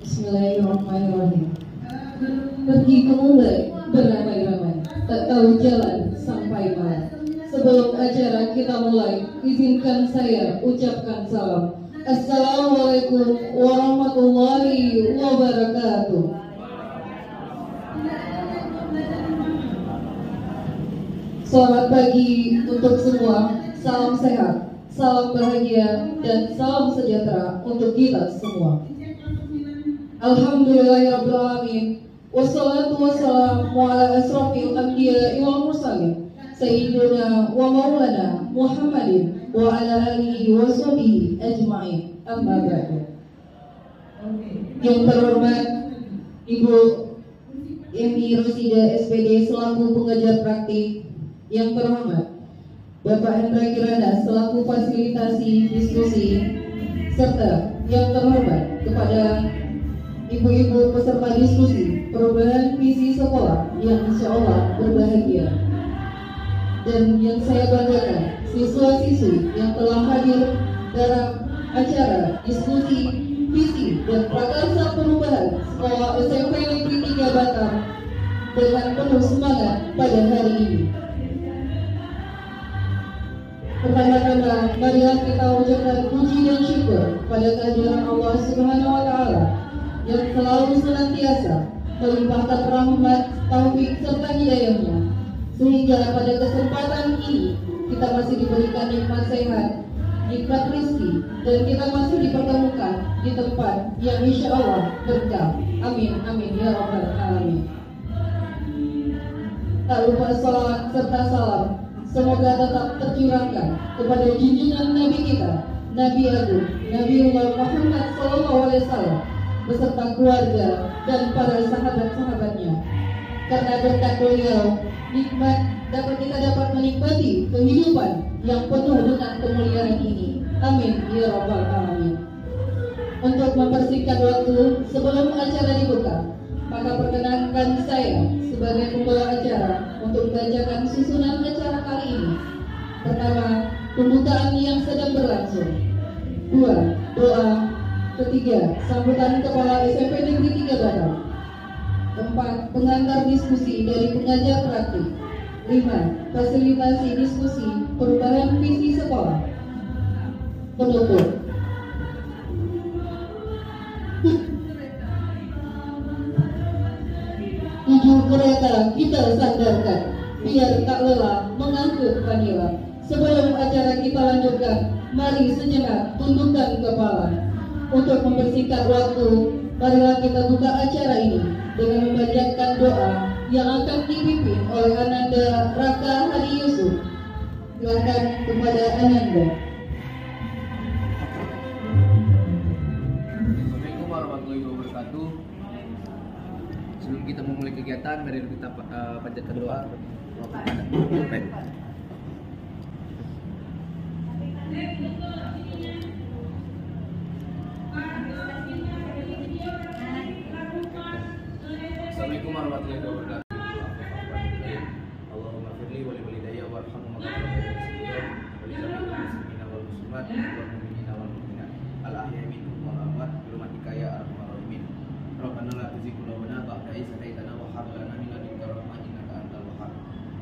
Bismillahirrahmanirrahim. Pergi ke Mumbai beramai-ramai, tak tahu jalan sampai mana. Sebelum acara kita mulai, izinkan saya ucapkan salam. Assalamualaikum warahmatullahi wabarakatuh. Selamat pagi untuk semua. Salam sehat, salam bahagia, dan salam sejahtera untuk kita semua. Alhamdulillahirrahmanirrahim. Wassalatu wassalamu ala asrafil anbiya'i wal mursalin Sayyidina wa maulana Muhammadin wa ala alihi wa sahbihi ajma'in. Amma ba'du. Yang terhormat Ibu Emi Rosida SPD selaku pengajar praktik, yang terhormat Bapak Hendra Kirana selaku fasilitasi diskusi, serta yang terhormat kepada ibu-ibu peserta diskusi perubahan visi sekolah yang insya Allah berbahagia, dan yang saya banggakan siswa-siswi yang telah hadir dalam acara diskusi visi dan prakarsa perubahan sekolah SMP Negeri 3 Batam dengan penuh semangat pada hari ini. Pertama-tama, marilah kita ucapkan puji dan syukur pada kehadiran Allah Subhanahu wa Ta'ala yang selalu senantiasa melimpahkan rahmat, taufik serta hidayahnya, sehingga pada kesempatan ini kita masih diberikan nikmat sehat, nikmat rezeki, dan kita masih dipertemukan di tempat yang insya Allah berkah. Amin, amin ya rabbal alamin. Tak lupa salawat serta salam semoga tetap tercurahkan kepada junjungan Nabi kita, Nabi Agung, Nabiullah Muhammad SAW, beserta keluarga dan para sahabat-sahabatnya. Karena berkat beliau, kita dapat menikmati kehidupan yang penuh dengan kemuliaan ini. Amin ya rabbal alamin. Untuk mempersingkat waktu sebelum acara dibuka, maka perkenankan saya sebagai pembawa acara untuk membacakan susunan acara kali ini. Pertama, pembukaan yang sedang berlangsung. 2. Doa. 3. Sambutan Kepala SMP Negeri 3 Batam. 4. Pengantar diskusi dari pengajar praktik. 5. Fasilitasi diskusi perubahan visi sekolah. Penutup. Tujuh kereta kita sandarkan biar tak lelah mengangkut vanila. Sebelum acara kita lanjutkan, mari sejenak tundukkan kepala. Untuk mempersingkat waktu, marilah kita buka acara ini dengan membacakan doa yang akan dipimpin oleh Ananda Raka Hadi Yusuf. Silakan kepada Ananda. Assalamualaikum warahmatullahi wabarakatuh. Sebelum kita memulai kegiatan, mari kita panjatkan doa. Assalamualaikum warahmatullahi wabarakatuh. Allahumma firli wa li walidayya warhamhuma kama rabbayani wa li jami'il muslimina wal muslimat wal mu'minina wal mu'minat al ahya'i minhum wal amwat bi rahmatika ya arhamar rahimin. Rabbana la tuzigh qulubana ba'da idh hadaytana wa hab lana min ladunka rahmah innaka antal wahhab.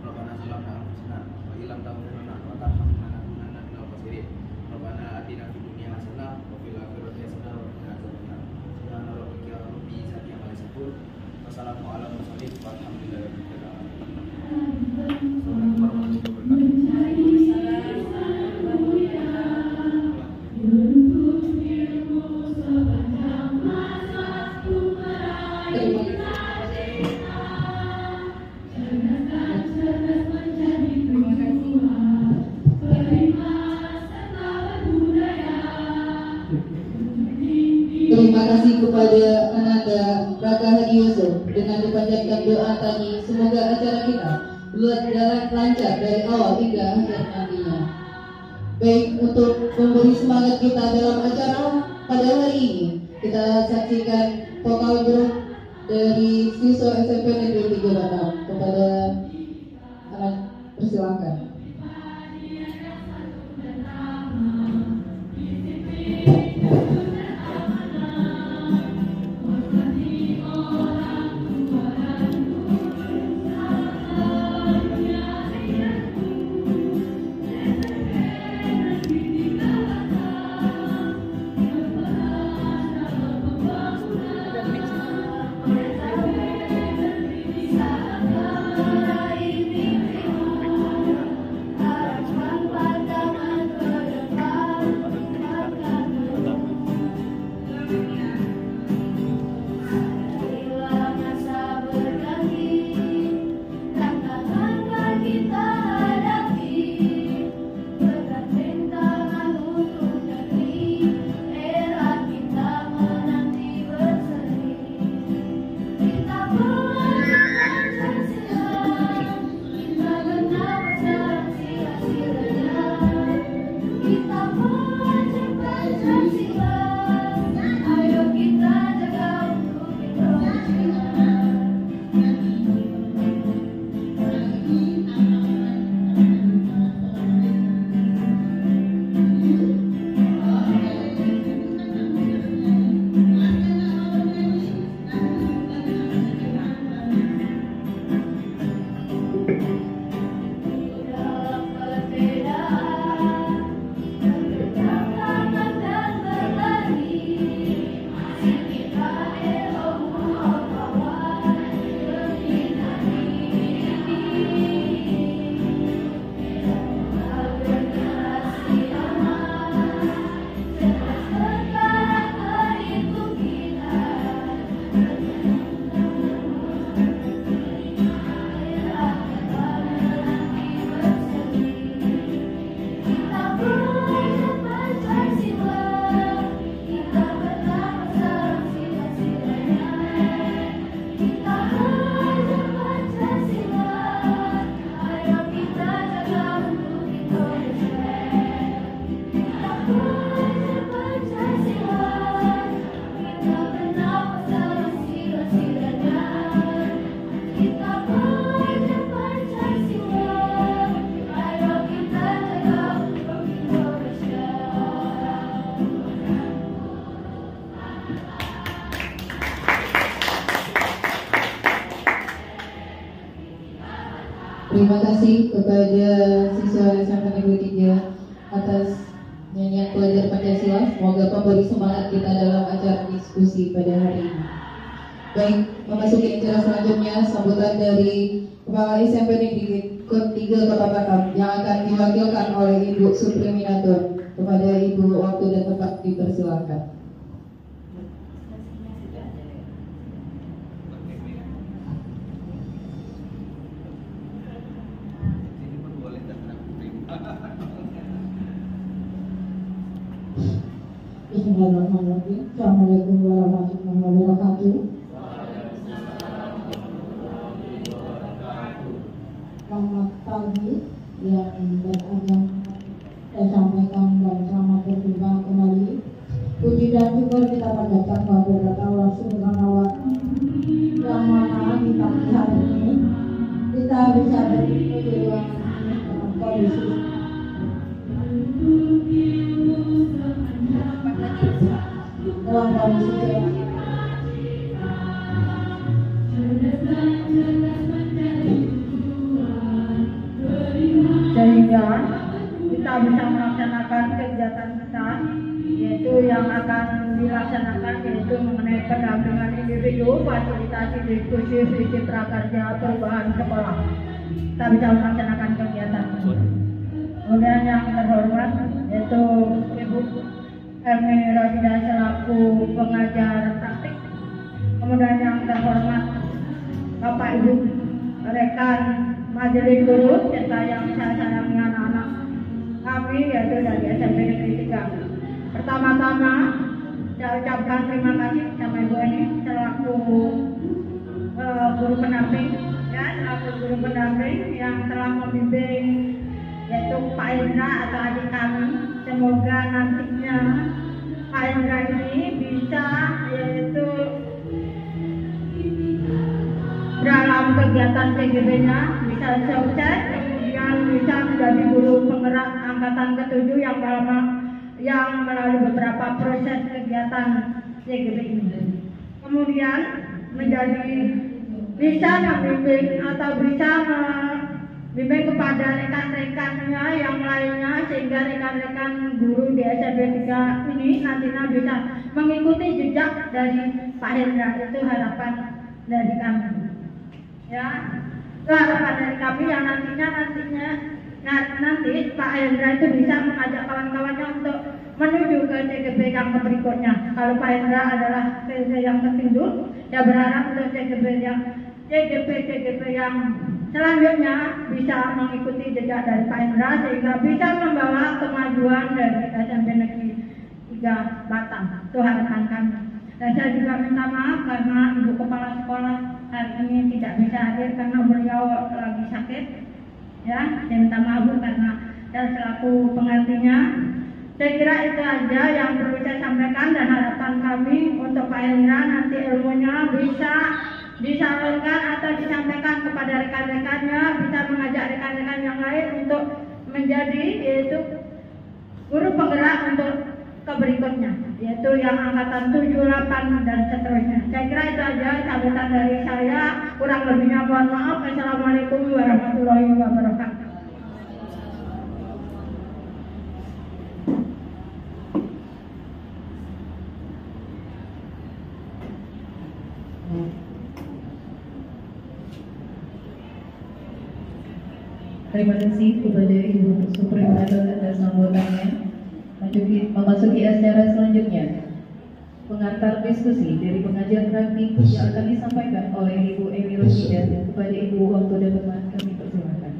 Rabbana zalamna anfusana wa illam taghfir lana wa tarhamna lanakunanna minal khasirin. Rabbana atina fid dunya hasanah wa fil akhirati hasanah wa qina adzabannar. Subhana rabbika rabbil izzati amma yasifun. Wassalamu ala mursalin walhamdulillahi rabbil alamin. Assalamualaikum warahmatullahi Terima kasih kepada Ananda Raka Hadi Yusuf dengan dipanjatkan doa tadi. Semoga acara kita berjalan lancar dari awal hingga akhir nantinya. Baik, untuk memberi semangat kita dalam acara pada hari ini, kita saksikan vokal grup dari siswa SMP Negeri 3 Batam. Kepada anak, persilakan. Terima kasih kepada siswa SMP Negeri 3 atas nyanyian pelajar Pancasila. Semoga memberi semangat kita dalam acara diskusi pada hari ini. Baik, memasuki acara selanjutnya, sambutan dari Kepala SMP Negeri 3 Kota Batam yang akan diwakilkan oleh Ibu Supriminatur. Kepada Ibu, waktu dan tempat dipersilakan. Bismillahirrahmanirrahim. Assalamualaikum warahmatullahi wabarakatuh. Selamat pagi yang beragam saya sampaikan dan selamat berjumpa kembali. Puji dan syukur kita panjatkan kepada Allah Subhanahu wa Ta'ala yang mana di pagi hari ini kita bisa bertemu di ruang kondisi dalam kondisi sehingga kita bisa melaksanakan kegiatan kita, yaitu yang akan dilaksanakan yaitu mengenai pendampingan individu, fasilitasi diskusi visi prakerja perubahan sekolah. Kita bisa melaksanakan kegiatan. Kemudian yang terhormat yaitu Ibu Emi Rosidah selaku pengajar praktik. Kemudian yang terhormat Bapak Ibu rekan majelis guru serta yang saya sayangi anak-anak kami yaitu dari SMP Negeri 3. Pertama-tama saya ucapkan terima kasih sama Ibu Eni selaku guru pendamping yang telah membimbing yaitu Pak Indra atau adik kami. Semoga nantinya Pak Indra ini bisa yaitu dalam kegiatan CGB-nya bisa sukses, kemudian bisa menjadi guru penggerak angkatan ke-7 yang melalui beberapa proses kegiatan CGB ini. Kemudian menjadi bisa membimbing atau bisa membimbing kepada rekan-rekannya yang lainnya sehingga rekan-rekan guru di SMP 3 ini nantinya bisa mengikuti jejak dari Pak Hendra. Itu harapan dari kami. Ya, itu harapan dari kami yang nanti Pak Hendra itu bisa mengajak kawan-kawannya untuk menuju ke CGB yang berikutnya. Kalau Pak Hendra adalah CGB yang tertinggi, saya berharap untuk CGB yang selanjutnya bisa mengikuti jejak dari Pak Hendra sehingga bisa membawa kemajuan dari SMP Negeri 3 Batam. Itu harapan kami. Dan saya juga minta maaf karena Ibu Kepala Sekolah hari ini tidak bisa hadir karena beliau lagi sakit. Ya, saya minta maaf karena saya selaku penggantinya. Saya kira itu aja yang perlu saya sampaikan dan harapan kami untuk Pak Hendra nanti ilmunya bisa disalurkan atau disampaikan kepada rekan-rekannya, bisa mengajak rekan-rekan yang lain untuk menjadi yaitu guru penggerak untuk keberikutnya, yaitu yang angkatan 7, 8 dan seterusnya. Saya kira itu aja sambutan dari saya, kurang lebihnya mohon maaf. Assalamualaikum warahmatullahi wabarakatuh. Terima kasih kepada Ibu Supriminatur atas sambutannya. Memasuki acara selanjutnya, pengantar diskusi dari pengajar praktik yang akan disampaikan oleh Ibu Emi Rosidah. Kepada Ibu, waktu dan tempat kami persilakan.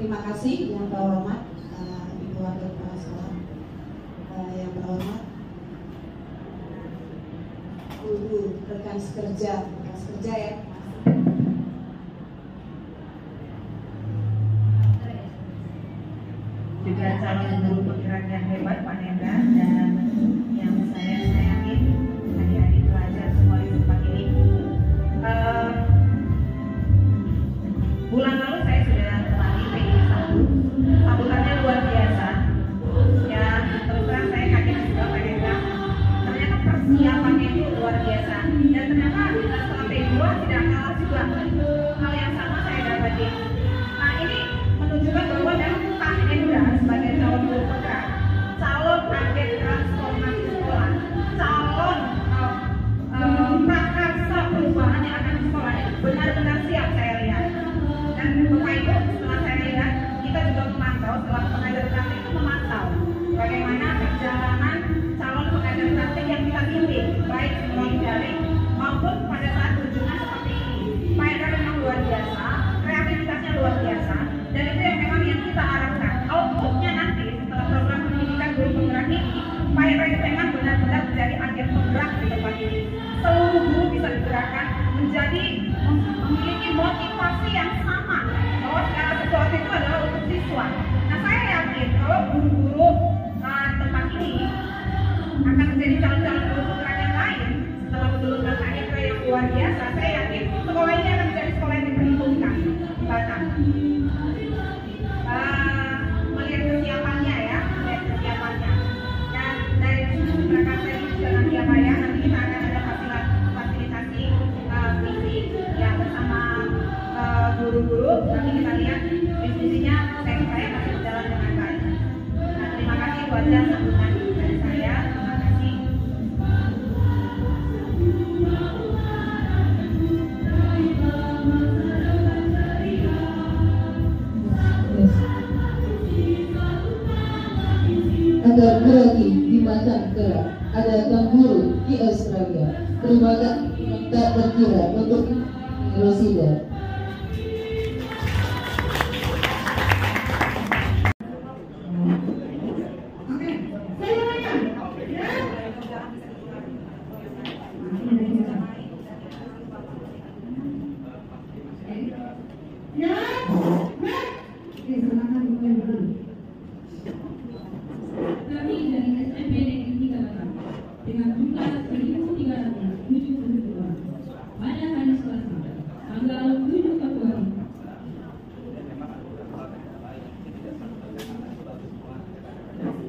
Terima kasih yang terhormat Ibu Wakil Kepala Sekolah, yang terhormat guru rekan sekerja ya. Juga calon guru penggerak yang hebat Pak Hendra dan yang saya sayangi adik-adik pelajar semua di tempat ini. Bulan lalu saya sudah kembali PI 1 dan setelah P2 tidak kalah juga. Hal yang sama saya dapati. Nah, ini menunjukkan bahwa memang Pak Hendra sebagai calon guru penggerak, calon agen transformasi sekolah, calon prakarsa perubahan yang akan di sekolah ini benar-benar siap saya lihat. Dan Bapak Ibu, setelah saya lihat, kita juga memantau, setelah pengajar praktik itu memantau bagaimana perjalanan calon pengajar praktik yang kita bimbing, baik melalui daring maupun pada saat kunjungan seperti ini. Pak Hendra memang luar biasa, kreativitasnya luar biasa, dan itu yang memang yang kita harapkan. Outputnya nanti setelah program pendidikan guru penggerak ini, Pak Hendra itu memang benar-benar menjadi agen penggerak di tempat ini. Seluruh guru bisa digerakkan menjadi memiliki motivasi yang sama bahwa segala sesuatu itu adalah untuk siswa. Nah, saya yakin kalau guru-guru tempat ini akan menjadi calon-calon guru penggerak yang lain setelah menurunkan KMP yang luar biasa, saya yakin sekolah ini akan menjadi sekolah yang diperhitungkan di Batam. Melihat kesiapannya ya, melihat kesiapannya. Dan dari sisi Prakarsa ini juga nanti apa ya, nanti kita akan ada fasilitasi fisik ya bersama guru-guru. Nanti kita lihat diskusinya saya masih berjalan dengan baik. Nah, terima kasih itu aja sambutan dari saya. Terima kasih. Ada berarti di Batam gerak, ada Guru di Australia. Terima kasih tak terkira untuk Rosida. Kami dari SMP Negeri 3 Batam dengan jumlah 1.372 pada hari Selasa tanggal 7 Februari. Kami dari SMP Negeri 3 Batam dengan jumlah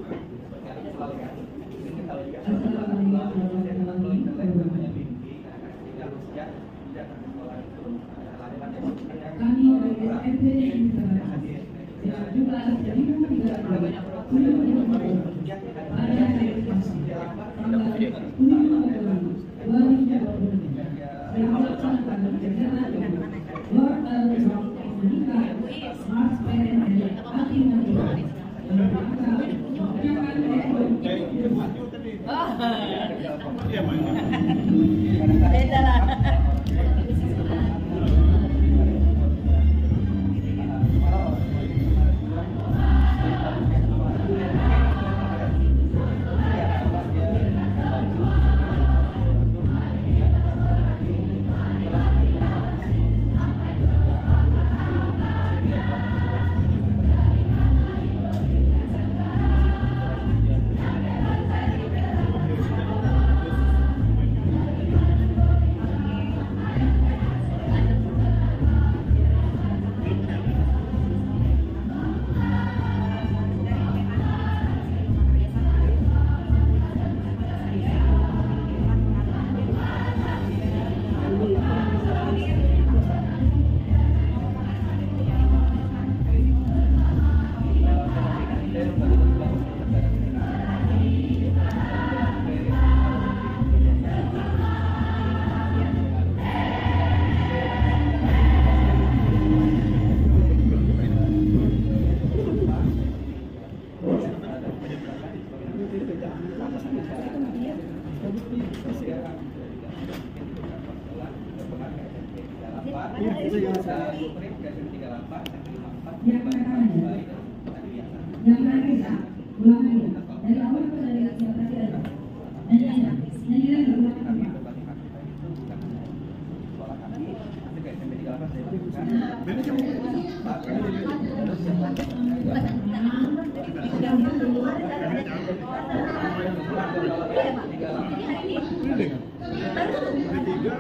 1.372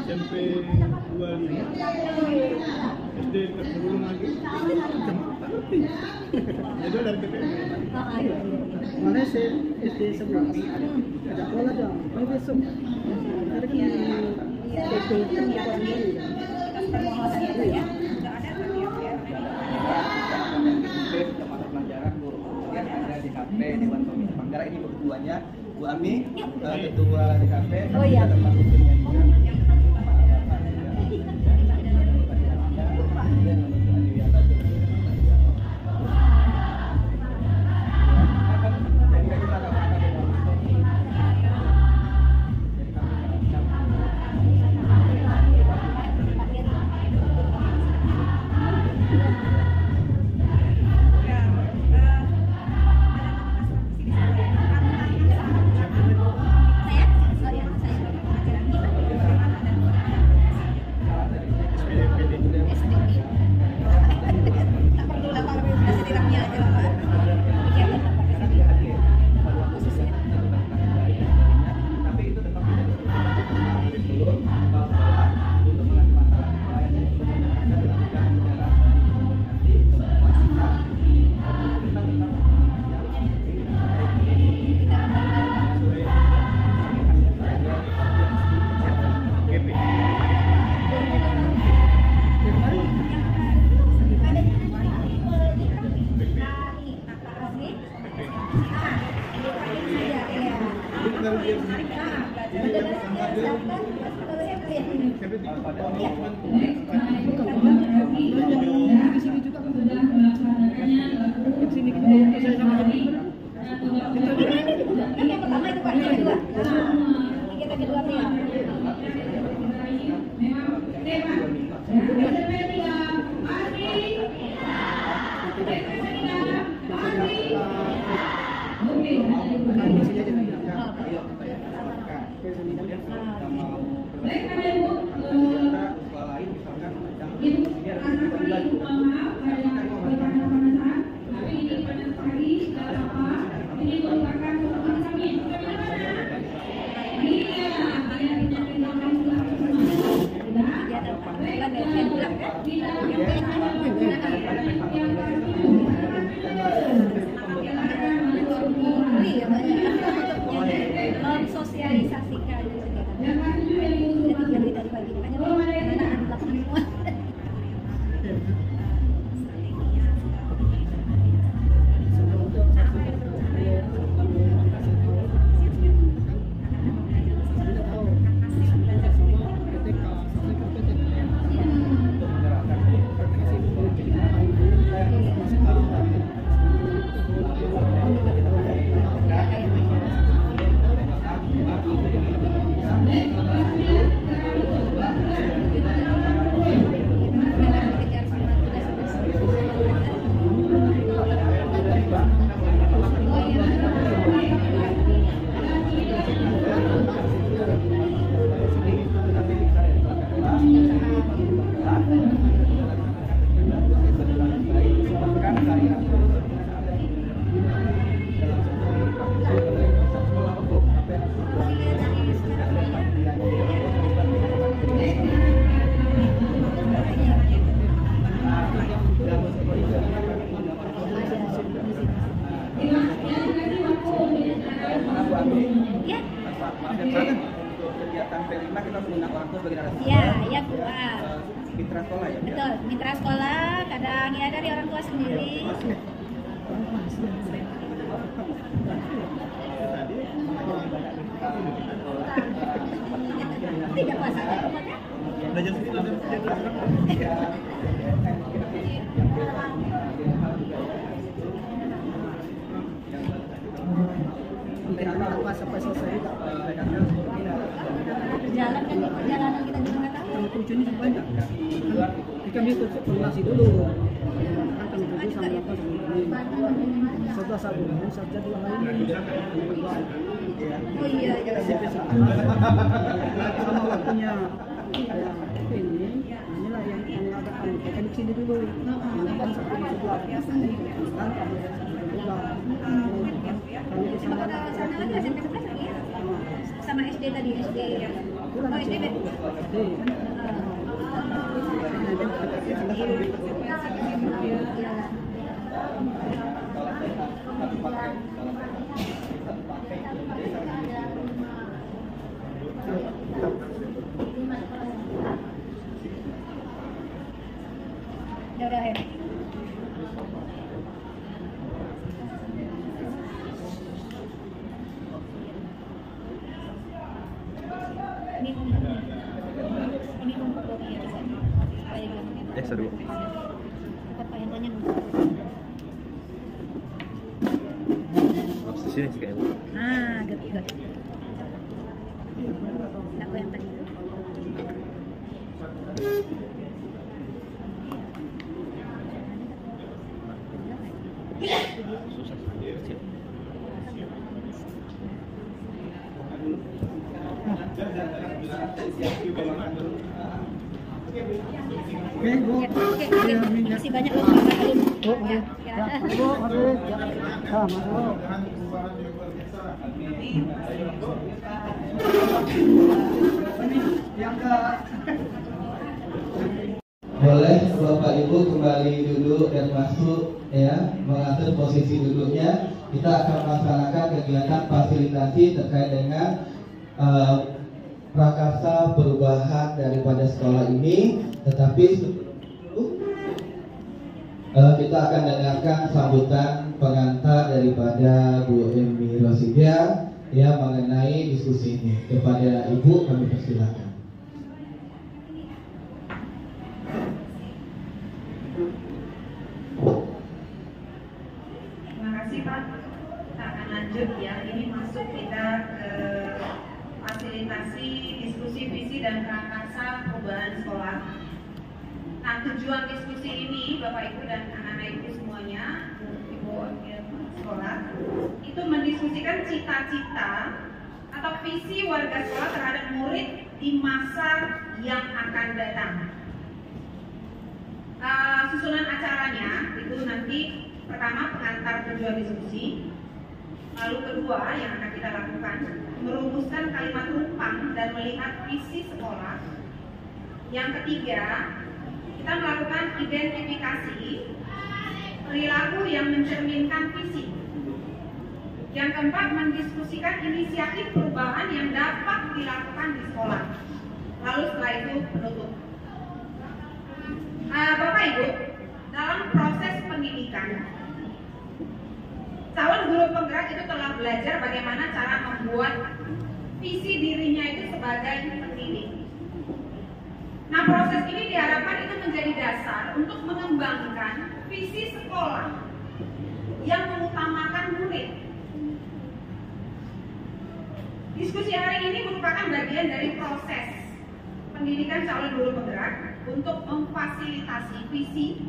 SMP 25 Mana sih SD sebelah ada sekolah aja, main besok. Ada kan Dewan Pembina Manggarai ini ketuanya Bu Ami, ketua DKP. Oh iya. Sosialisasikan jadi pagi Mitra sekolah ya? Betul, mitra sekolah, kadang ya dari orang tua sendiri. Tidak masalah. Belajar sini sampai selesai Jalan kan perjalanan kita juga nggak tahu. tujuannya juga banyak. Kita bisa koordinasi dulu. Kan kami tuju sama apa sama ini. Setelah satu bulan saja dua hari ini. Oh iya, sama waktunya yang ini inilah yang mengadakan kita di sini dulu. Mengadakan satu sebelah. Kan kami juga kami di sana ada SMP 11 lagi ya? Sama SD tadi, SD. Oh, SD. Ya udah ya. Ini numpuk loh ya di sana. Kayak gini. Seru. Bukan pengen tanya. Di sini sih kayaknya. Ah, gitu. Aku yang tadi. Susah. Oke. Masih banyak loh. Boleh Bapak Ibu kembali duduk dan masuk ya, mengatur posisi duduknya. Kita akan melaksanakan kegiatan fasilitasi terkait dengan prakarsa perubahan daripada sekolah ini. Tetapi sebelum itu kita akan dengarkan sambutan pengantar daripada Bu Emi Rosidia ya mengenai diskusi ini. Kepada Ibu kami persilakan. Terima kasih Pak. Kita akan lanjut ya. Ini masuk kita ke fasilitasi diskusi visi dan prakarsa perubahan sekolah. Nah, tujuan diskusi ini Bapak Ibu dan anak-anak Ibu semuanya, Ibu wakil sekolah, itu mendiskusikan cita-cita atau visi warga sekolah terhadap murid di masa yang akan datang. Susunan acaranya itu nanti pertama pengantar tujuan diskusi, lalu kedua yang akan kita lakukan merumuskan kalimat rumpang dan melihat visi sekolah. Yang ketiga kita melakukan identifikasi perilaku yang mencerminkan visi. Yang keempat mendiskusikan inisiatif perubahan yang dapat dilakukan di sekolah. Lalu setelah itu penutup. Bapak Ibu, dalam proses pendidikan, calon guru penggerak itu telah belajar bagaimana cara membuat visi dirinya itu sebagai pendidik. Nah, proses ini diharapkan itu menjadi dasar untuk mengembangkan visi sekolah yang mengutamakan murid. Diskusi hari ini merupakan bagian dari proses pendidikan calon guru penggerak untuk memfasilitasi visi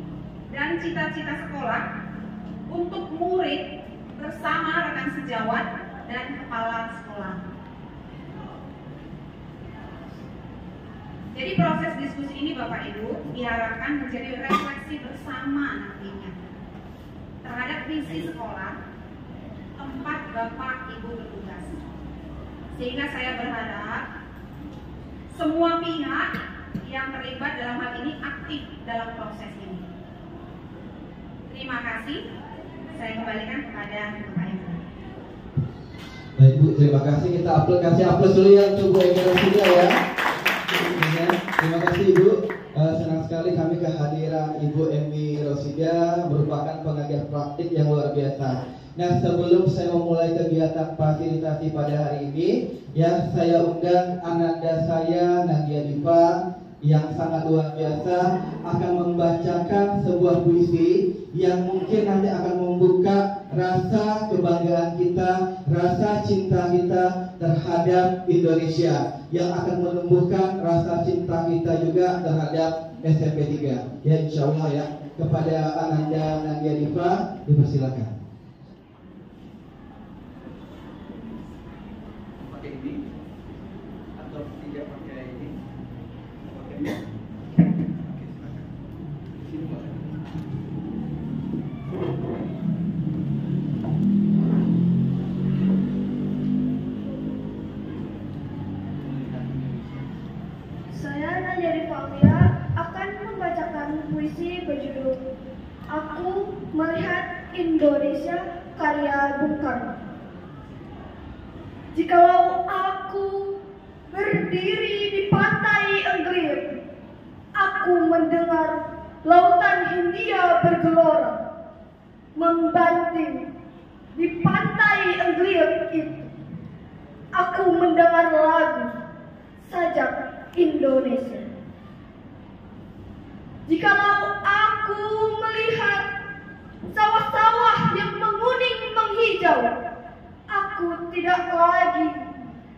dan cita-cita sekolah untuk murid bersama rekan sejawat dan kepala sekolah. Jadi proses diskusi ini Bapak Ibu diharapkan menjadi refleksi bersama nantinya terhadap visi sekolah tempat Bapak Ibu bertugas. Sehingga saya berharap semua pihak yang terlibat dalam hal ini aktif dalam proses ini. Terima kasih. Saya kembalikan kepada Bapak Ibu. Baik Bu, terima kasih. Kita kasih aplaus dulu ya untuk Bu Emi Rosidia ya. Terima kasih Ibu. Senang sekali kami kehadiran Ibu Emi Rosidia merupakan pengajar praktik yang luar biasa. Nah, sebelum saya memulai kegiatan fasilitasi pada hari ini, ya saya undang ananda saya Nadia Diva yang sangat luar biasa akan membacakan sebuah puisi yang mungkin nanti akan membuka rasa kebanggaan kita, rasa cinta kita terhadap Indonesia, yang akan menumbuhkan rasa cinta kita juga terhadap SMP 3. Ya, insya Allah ya. Kepada ananda Nadia Diva dipersilakan. Pakai ini atau tidak pakai ini? Pakai ini. Saya Nadia Diva, akan membacakan puisi berjudul Aku Melihat Indonesia karya Bung Karno. Jikalau aku berdiri di pantai Angglir, aku mendengar lautan Hindia bergelora, membanting di pantai Angglir itu. Aku mendengar lagu sajak Indonesia. Jikalau aku melihat sawah-sawah yang menguning menghijau, aku tidak lagi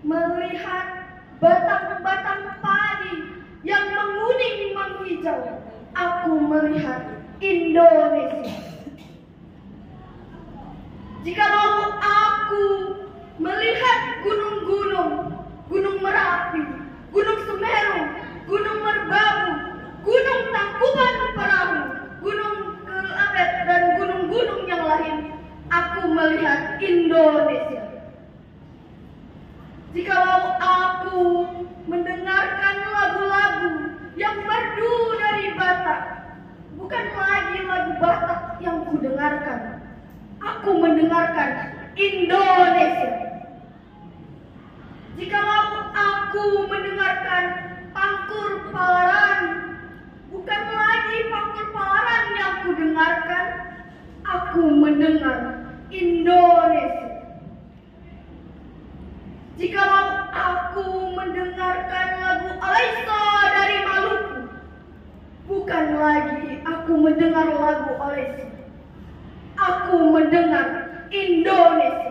melihat batang-batang padi yang menguning menghijau. Aku melihat Indonesia. Jikalau aku melihat gunung-gunung, Gunung Merapi, Gunung Semeru, Gunung Merbabu, Gunung Tangkuban Perahu, Gunung Kelabet, dan gunung-gunung yang lain, aku melihat Indonesia. Jikalau aku mendengarkan lagu-lagu yang merdu dari Batak, bukan lagi lagu Batak yang kudengarkan, aku mendengarkan Indonesia. Jikalau aku mendengarkan Pangkur Palaran, bukan lagi Pangkur Palaran yang kudengarkan, aku mendengar Indonesia. Jikalau aku mendengarkan lagu Alaisa dari Maluku, bukan lagi aku mendengar lagu Alaisa, aku mendengar Indonesia.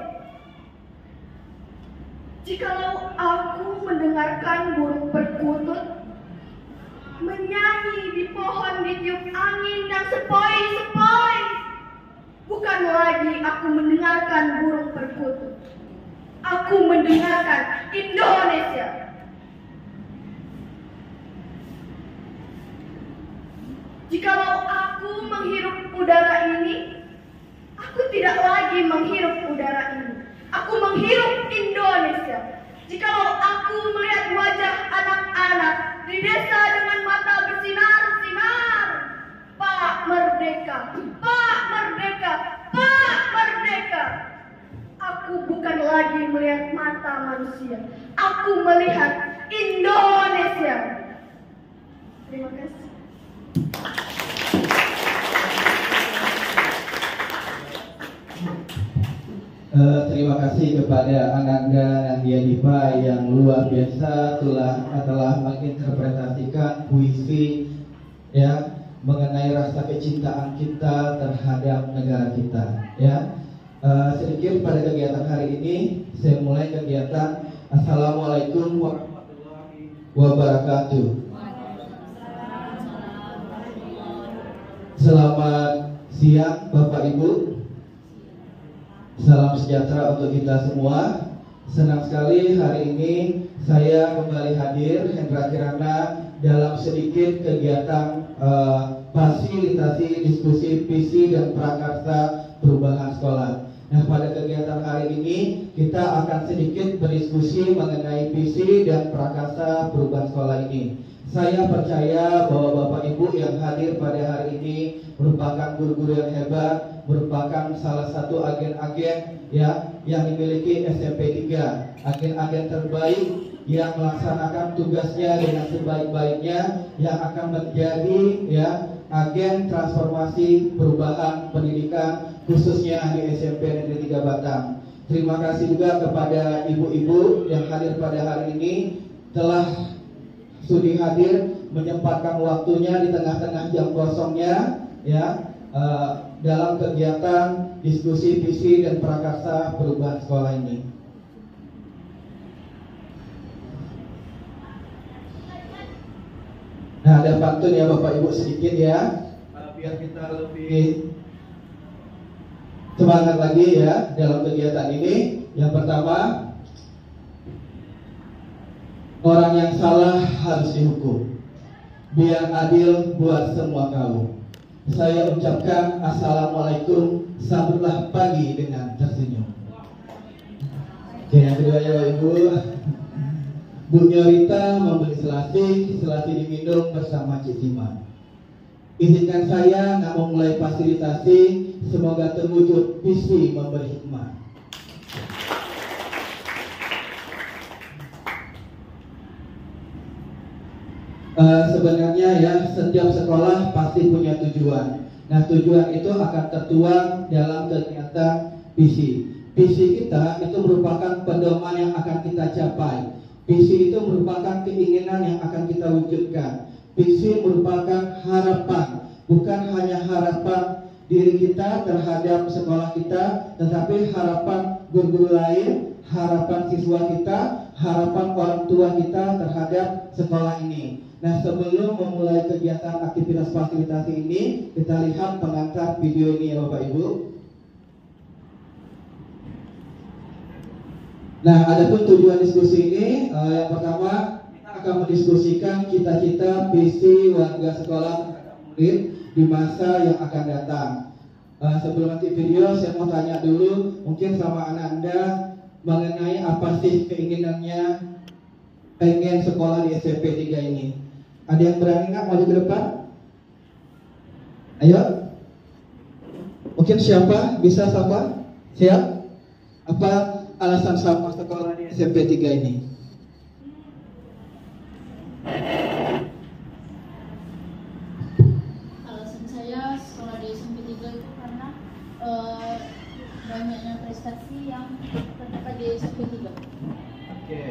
Jikalau aku mendengarkan burung perkutut menyanyi di pohon ditiup angin yang sepoi-sepoi, bukan lagi aku mendengarkan burung perkutut, aku mendengarkan Indonesia. Jikalau aku menghirup udara ini, aku tidak lagi menghirup udara ini, aku menghirup Indonesia. Jikalau aku melihat wajah anak-anak di desa dengan mata bersinar-sinar, Pak Merdeka, Pak Merdeka, Pak Merdeka, aku bukan lagi melihat mata manusia, aku melihat Indonesia. Terima kasih. Terima kasih kepada Ananda Nandia Diva yang luar biasa telah menginterpretasikan puisi ya mengenai rasa kecintaan kita terhadap negara kita ya. Sedikit pada kegiatan hari ini, saya mulai kegiatan. Assalamualaikum warahmatullahi wabarakatuh. Selamat siang Bapak Ibu. Salam sejahtera untuk kita semua. Senang sekali hari ini saya kembali hadir Hendra Kirana dalam sedikit kegiatan fasilitasi diskusi visi dan prakarsa perubahan sekolah. Nah, pada kegiatan hari ini kita akan sedikit berdiskusi mengenai visi dan prakarsa perubahan sekolah ini. Saya percaya bahwa Bapak Ibu yang hadir pada hari ini merupakan guru-guru yang hebat, merupakan salah satu agen-agen ya yang dimiliki SMP 3, agen-agen terbaik yang melaksanakan tugasnya dengan sebaik-baiknya, yang akan menjadi ya agen transformasi perubahan pendidikan khususnya di SMP Negeri 3 Batang. Terima kasih juga kepada ibu-ibu yang hadir pada hari ini telah sudi hadir menyempatkan waktunya di tengah-tengah jam kosongnya ya dalam kegiatan diskusi visi dan prakarsa perubahan sekolah ini. Nah, ada pantun ya Bapak Ibu sedikit ya biar kita lebih semangat lagi ya dalam kegiatan ini. Yang pertama, orang yang salah harus dihukum, biar adil buat semua kaum. Saya ucapkan assalamualaikum, sambutlah pagi dengan tersenyum. Oke, yang kedua ya Ibu. Bu Nyorita membeli selasi diminum bersama Cik Sima. Izinkan saya nak memulai fasilitasi, semoga terwujud visi memberi hikmah. Sebenarnya ya, setiap sekolah pasti punya tujuan. Nah, tujuan itu akan tertuang dalam kegiatan visi. Visi kita itu merupakan pedoman yang akan kita capai. Visi itu merupakan keinginan yang akan kita wujudkan. Visi merupakan harapan, bukan hanya harapan diri kita terhadap sekolah kita, tetapi harapan guru-guru lain, harapan siswa kita, harapan orang tua kita terhadap sekolah ini. Nah, sebelum memulai kegiatan aktivitas fasilitasi ini, kita lihat pengantar video ini ya Bapak Ibu. Nah, adapun tujuan diskusi ini, yang pertama kita akan mendiskusikan cita-cita visi warga sekolah terhadap murid di masa yang akan datang. Sebelum nanti video, saya mau tanya dulu mungkin sama anak Anda mengenai apa sih keinginannya pengen sekolah di SMP 3 ini. Ada yang berani nggak maju ke depan? Ayo. Mungkin siapa? Bisa siapa? Siap? Apa alasan sama sekolah di SMP 3 ini? Alasan saya sekolah di SMP 3 itu karena banyaknya prestasi yang terdapat di SMP 3. Oke.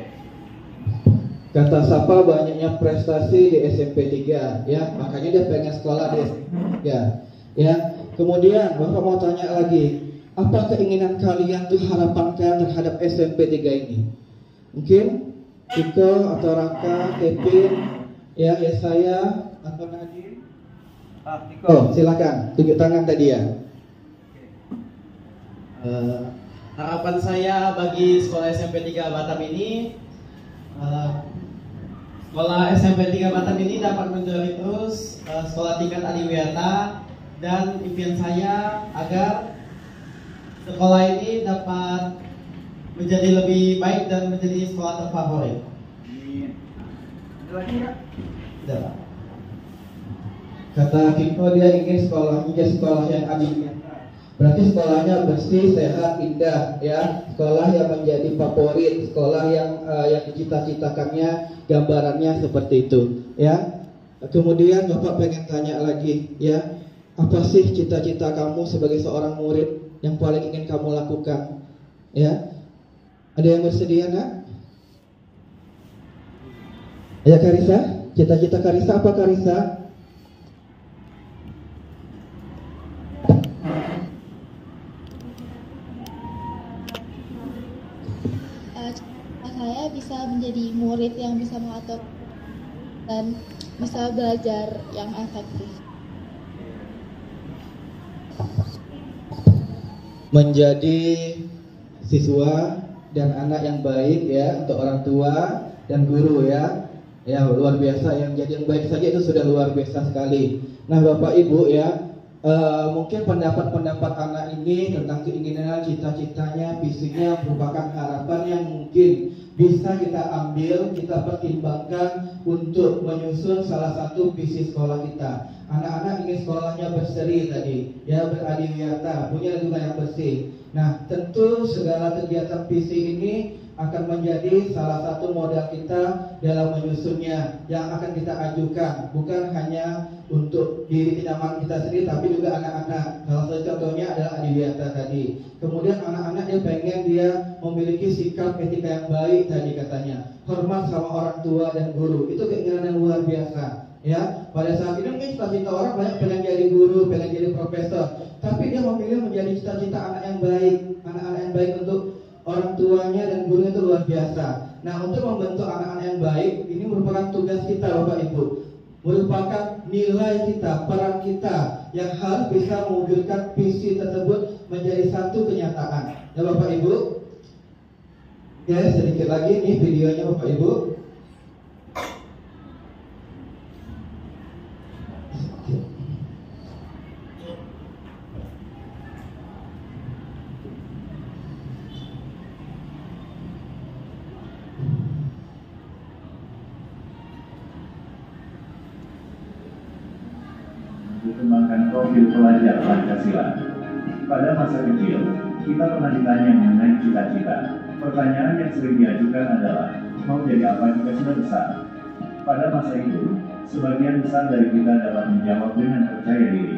Kata Sapa banyaknya prestasi di SMP 3 ya, makanya dia pengen sekolah di SMP 3 ya. Kemudian Bapak mau tanya lagi, apa keinginan kalian tuh, harapan kalian terhadap SMP 3 ini? Mungkin Iko atau Raka, Kevin ya saya atau Nadine. Iko, silakan tunjuk tangan tadi ya. Harapan saya bagi sekolah SMP 3 Batam ini, sekolah SMP 3 Batam ini dapat menjadi terus sekolah tingkat adiwiyata, dan impian saya agar sekolah ini dapat menjadi lebih baik dan menjadi sekolah terfavorit. Ada lagi ya? Ada. Kata Kiko dia ingin sekolahnya sekolah yang adiwiyata. Berarti sekolahnya bersih, sehat, indah ya. Sekolah yang menjadi favorit, sekolah yang dicita-citakannya, gambarannya seperti itu ya. Kemudian Bapak pengen tanya lagi ya, apa sih cita-cita kamu sebagai seorang murid yang paling ingin kamu lakukan ya? Ada yang bersedia nggak? Ya Karisa, cita-cita Karisa apa Karisa? Saya bisa menjadi murid yang bisa mengatur dan bisa belajar yang efektif. Menjadi siswa dan anak yang baik ya untuk orang tua dan guru ya. Ya luar biasa, yang jadi yang baik saja itu sudah luar biasa sekali. Nah Bapak Ibu ya, mungkin pendapat-pendapat anak ini tentang keinginan, cita-citanya, visinya merupakan harapan yang mungkin bisa kita ambil, kita pertimbangkan untuk menyusun salah satu visi sekolah kita. Anak-anak ingin sekolahnya berseri tadi, ya beradiwiyata, punya lingkungan yang bersih. Nah, tentu segala kegiatan visi ini akan menjadi salah satu modal kita dalam menyusunnya yang akan kita ajukan, bukan hanya untuk diri kenyamanan kita sendiri, tapi juga anak-anak. Salah satu contohnya adalah adiwiyata tadi. Kemudian anak-anak yang pengen dia memiliki sikap etika yang baik tadi katanya, hormat sama orang tua dan guru, itu keinginan yang luar biasa. Ya, pada saat ini mungkin cita-cita orang banyak pengen jadi guru, pengen jadi profesor, tapi dia memilih menjadi cita-cita anak yang baik, anak-anak yang baik untuk orang tuanya dan gurunya itu luar biasa. Nah, untuk membentuk anak-anak yang baik ini merupakan tugas kita Bapak Ibu, merupakan nilai kita, peran kita yang harus bisa mewujudkan visi tersebut menjadi satu kenyataan. Ya Bapak Ibu. Ya sedikit lagi nih videonya Bapak Ibu. kembangkan profil pelajar Pancasila. Pada masa kecil, kita pernah ditanya mengenai cita-cita. Pertanyaan yang sering diajukan adalah, mau jadi apa jika sudah besar? Pada masa itu, sebagian besar dari kita dapat menjawab dengan percaya diri.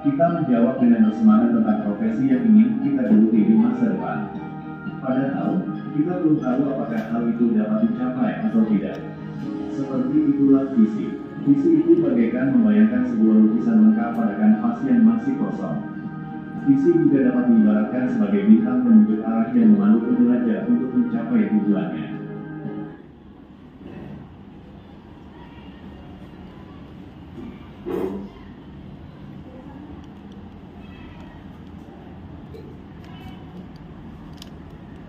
Kita menjawab dengan bersemangat tentang profesi yang ingin kita geluti di masa depan. Padahal, kita belum tahu apakah hal itu dapat dicapai atau tidak. Seperti itulah visi. Visi itu bagaikan membayangkan sebuah lukisan lengkap pada kanvas yang masih kosong. Visi juga dapat diibaratkan sebagai bintang penunjuk arah yang memandu pembelajar untuk mencapai tujuannya.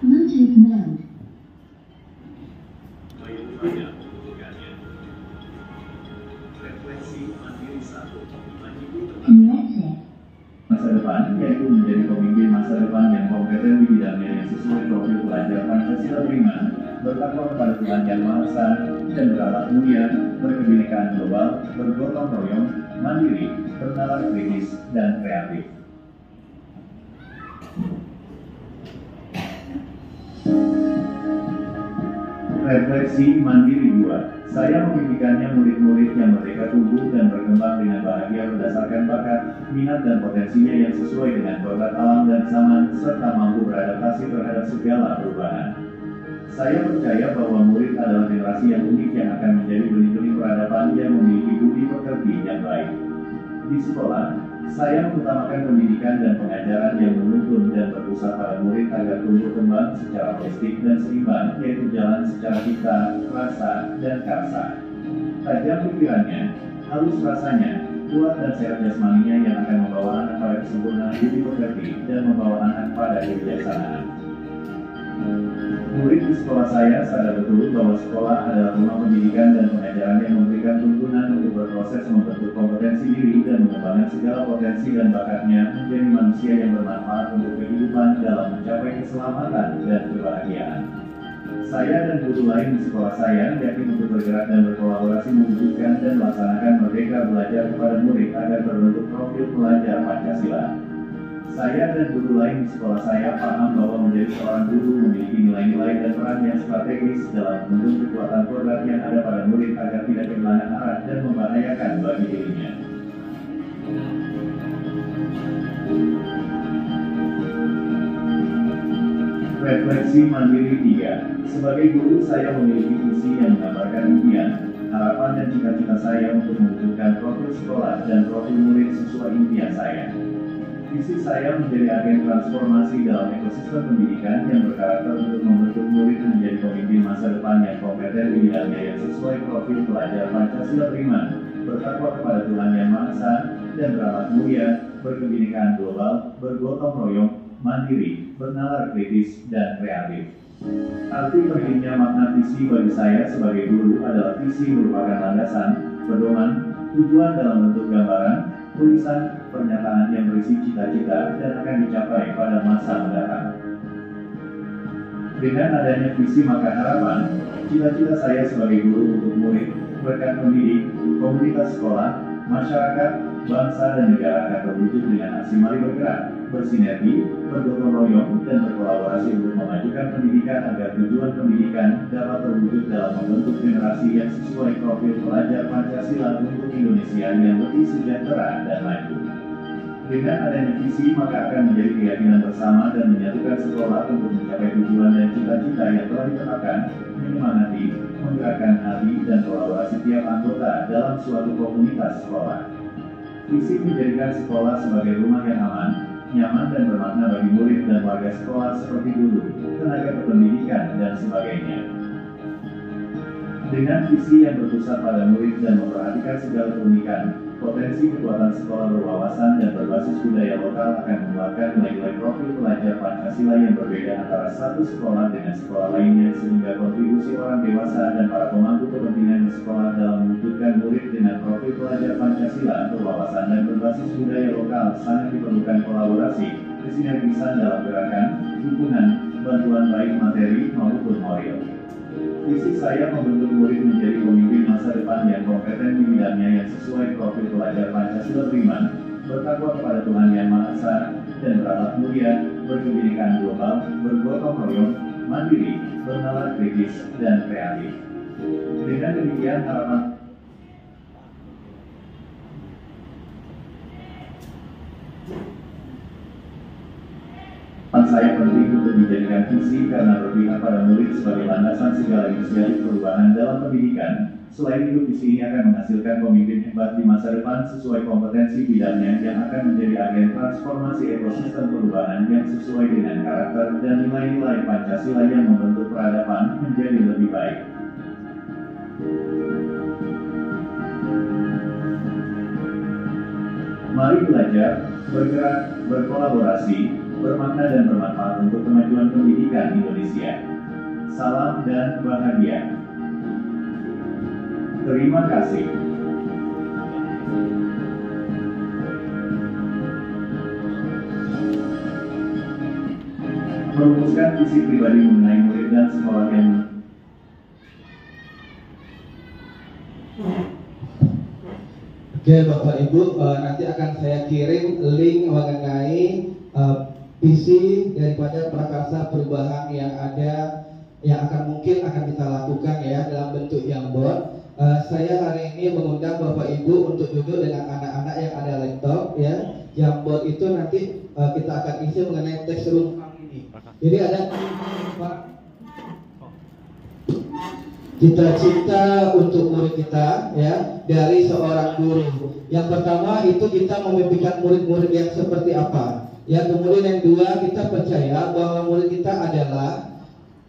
Bluetooth mode. Masa depan, yaitu menjadi pemimpin masa depan yang kompeten di bidangnya yang sesuai profil pelajar Pancasila prima, bertakwa kepada Tuhan Yang Maha Esa, dan berakhlak mulia, berkebinekaan global, bergotong royong, mandiri, bernalar kritis, dan kreatif. Refleksi Mandiri 2. Saya memimpikannya murid-murid yang merdeka tumbuh dan berkembang dengan bahagia berdasarkan bakat, minat dan potensinya yang sesuai dengan kodrat alam dan zaman, serta mampu beradaptasi terhadap segala perubahan. Saya percaya bahwa murid adalah generasi yang unik yang akan menjadi benih-benih peradaban yang memiliki budi pekerti yang baik. Di sekolah, saya mengutamakan pendidikan dan pengajaran yang menuntun dan berpusat pada murid agar tumbuh kembang secara holistik dan seimbang, yaitu jalan secara cita, rasa, dan karsa. Tajam pikirannya, halus rasanya, kuat dan sehat jasmaninya yang akan membawa anak pada kesempurnaan budi pekerti dan membawa anak pada kebijaksanaan. Murid di sekolah saya sadar betul bahwa sekolah adalah rumah pendidikan dan pengajaran yang memberikan tuntunan untuk berproses membentuk kompetensi diri dan mengembangkan segala potensi dan bakatnya menjadi manusia yang bermanfaat untuk kehidupan dalam mencapai keselamatan dan kebahagiaan. Saya dan guru lain di sekolah saya yakin untuk bergerak dan berkolaborasi mewujudkan dan melaksanakan merdeka belajar kepada murid agar berbentuk profil pelajar Pancasila. Saya dan guru lain di sekolah saya paham bahwa menjadi seorang guru memiliki nilai-nilai dan peran yang strategis dalam membentuk kekuatan kodrat yang ada pada murid agar tidak kehilangan arah dan membahayakan bagi dirinya. Refleksi Mandiri 3. Sebagai guru, saya memiliki visi yang menggambarkan impian, harapan dan cita-cita saya untuk mewujudkan profil sekolah dan profil murid sesuai impian saya. Visi saya menjadi agen transformasi dalam ekosistem pendidikan yang berkarakter untuk membentuk murid menjadi pemimpin masa depan yang kompeten di bidangnya yang sesuai profil pelajar Pancasila prima, bertakwa kepada Tuhan Yang Maha Esa, dan berakhlak mulia, berkebinekaan global, bergotong royong, mandiri, bernalar kritis, dan kreatif. Arti pentingnya makna visi bagi saya sebagai guru adalah visi merupakan landasan, pedoman, tujuan dalam bentuk gambaran, tulisan, pernyataan yang berisi cita-cita dan akan dicapai pada masa mendatang. Dengan adanya visi maka harapan, cita-cita saya sebagai guru untuk murid, rekan pendidik, komunitas sekolah, masyarakat, bangsa dan negara akan terwujud dengan aksi mari bergerak, bersinergi, bergotong royong, dan berkolaborasi untuk memajukan pendidikan agar tujuan pendidikan dapat terwujud dalam membentuk generasi yang sesuai profil pelajar Pancasila untuk Indonesia yang lebih sejahtera dan maju. Dengan adanya visi maka akan menjadi keyakinan bersama dan menyatukan sekolah untuk mencapai tujuan dan cita-cita yang telah ditetapkan, menyemangati, menggerakkan hati dan kolaborasi tiap anggota dalam suatu komunitas sekolah. Visi menjadikan sekolah sebagai rumah yang aman, nyaman dan bermakna bagi murid dan warga sekolah seperti guru, tenaga kependidikan, dan sebagainya. Dengan visi yang berpusat pada murid dan memperhatikan segala keunikan, potensi kekuatan sekolah berwawasan dan berbasis budaya lokal akan mengeluarkan nilai-nilai profil pelajar Pancasila yang berbeda antara satu sekolah dengan sekolah lainnya sehingga kontribusi orang dewasa dan para pemangku kepentingan di sekolah dalam mewujudkan murid dengan profil pelajar Pancasila berwawasan dan berbasis budaya lokal sangat diperlukan kolaborasi, kesinergisan dalam gerakan, dukungan, bantuan baik materi maupun moral. Visi saya membentuk murid menjadi pemimpin masa depan yang kompeten di bidang bidangnya yang sesuai profil pelajar Pancasila Beriman, bertakwa kepada Tuhan Yang Maha Esa, dan berakhlak mulia, berkebinekaan global, bergotong royong, mandiri, bernalar kritis, dan kreatif. Dengan demikian harapan saya penting untuk dijadikan visi karena berpihak pada murid sebagai landasan segala inisiatif perubahan dalam pendidikan. Selain itu, visi ini akan menghasilkan pemimpin hebat di masa depan sesuai kompetensi bidangnya yang akan menjadi agen transformasi ekosistem perubahan yang sesuai dengan karakter dan nilai-nilai Pancasila yang membentuk peradaban menjadi lebih baik. Mari belajar, bergerak, berkolaborasi, bermakna dan bermanfaat untuk kemajuan pendidikan Indonesia. Salam dan bahagia. Terima kasih. Merumuskan visi pribadi mengenai murid dan sekolah yang Oke Bapak Ibu, nanti akan saya kirim link mengenai visi daripada prakarsa perubahan yang ada, yang mungkin akan kita lakukan ya dalam bentuk Jamboard. Saya hari ini mengundang Bapak Ibu untuk duduk dengan anak-anak yang ada laptop ya. Jamboard itu nanti kita akan isi mengenai teks ruang ini. Jadi ada cita-cita untuk murid kita ya dari seorang guru. Yang pertama itu kita memimpikan murid-murid yang seperti apa. Ya, kemudian yang kedua kita percaya bahwa murid kita adalah.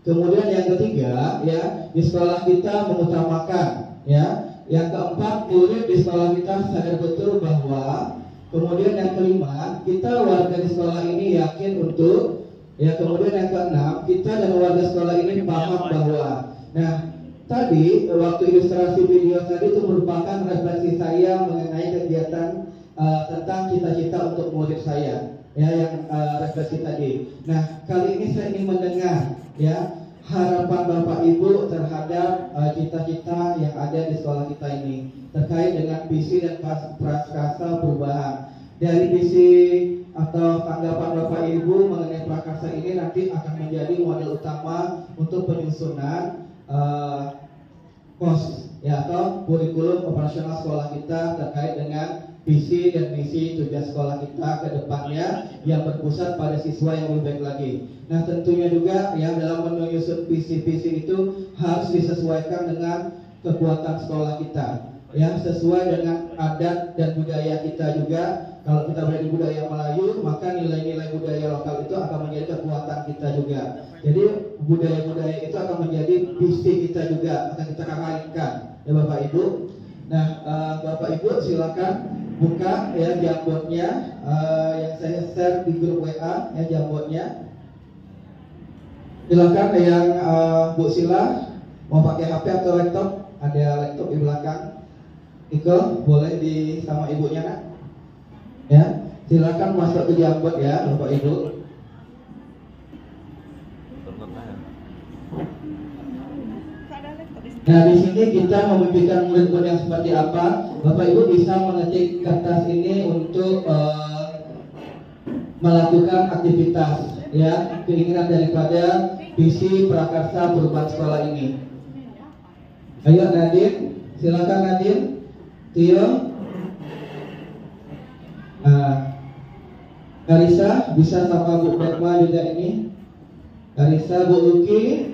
Kemudian yang ketiga ya di sekolah kita mengutamakan ya. Yang keempat murid di sekolah kita sadar betul bahwa. Kemudian yang kelima kita warga di sekolah ini yakin untuk ya. Kemudian yang keenam kita dan warga sekolah ini paham bahwa. Nah tadi waktu ilustrasi video tadi itu merupakan refleksi saya mengenai kegiatan tentang cita-cita untuk murid saya ya yang refleksi tadi. Nah kali ini saya ingin mendengar ya harapan Bapak Ibu terhadap cita-cita yang ada di sekolah kita ini terkait dengan visi dan prakarsa perubahan. Dari visi atau tanggapan Bapak Ibu mengenai prakarsa ini nanti akan menjadi model utama untuk penyusunan POS ya atau kurikulum operasional sekolah kita terkait dengan visi dan misi tujuan sekolah kita ke depannya yang berpusat pada siswa yang lebih baik lagi. Nah tentunya juga ya dalam menyusun visi-visi itu harus disesuaikan dengan kekuatan sekolah kita ya sesuai dengan adat dan budaya kita juga. Kalau kita berada di budaya Melayu, maka nilai-nilai budaya lokal itu akan menjadi kekuatan kita juga. Jadi budaya-budaya itu akan menjadi visi kita juga, akan kita kaitkan ya Bapak Ibu. Nah Bapak Ibu silakan buka ya Jamboardnya yang saya share di grup WA ya Jamboardnya. Silakan yang Bu Sila mau pakai HP atau laptop, ada laptop di belakang. Iko boleh di sama ibunya nak? Ya, silakan masuk ke Jamboard ya Bapak Ibu. Nah di sini kita memimpikan murid-murid yang seperti apa. Bapak Ibu bisa mengetik kertas ini untuk melakukan aktivitas ya keinginan daripada visi prakarsa perubahan sekolah ini. Ayo Nadine, silakan Nadine, Tio. Karisa bisa sama Bu Berma juga ini. Karisa, Bu Luki.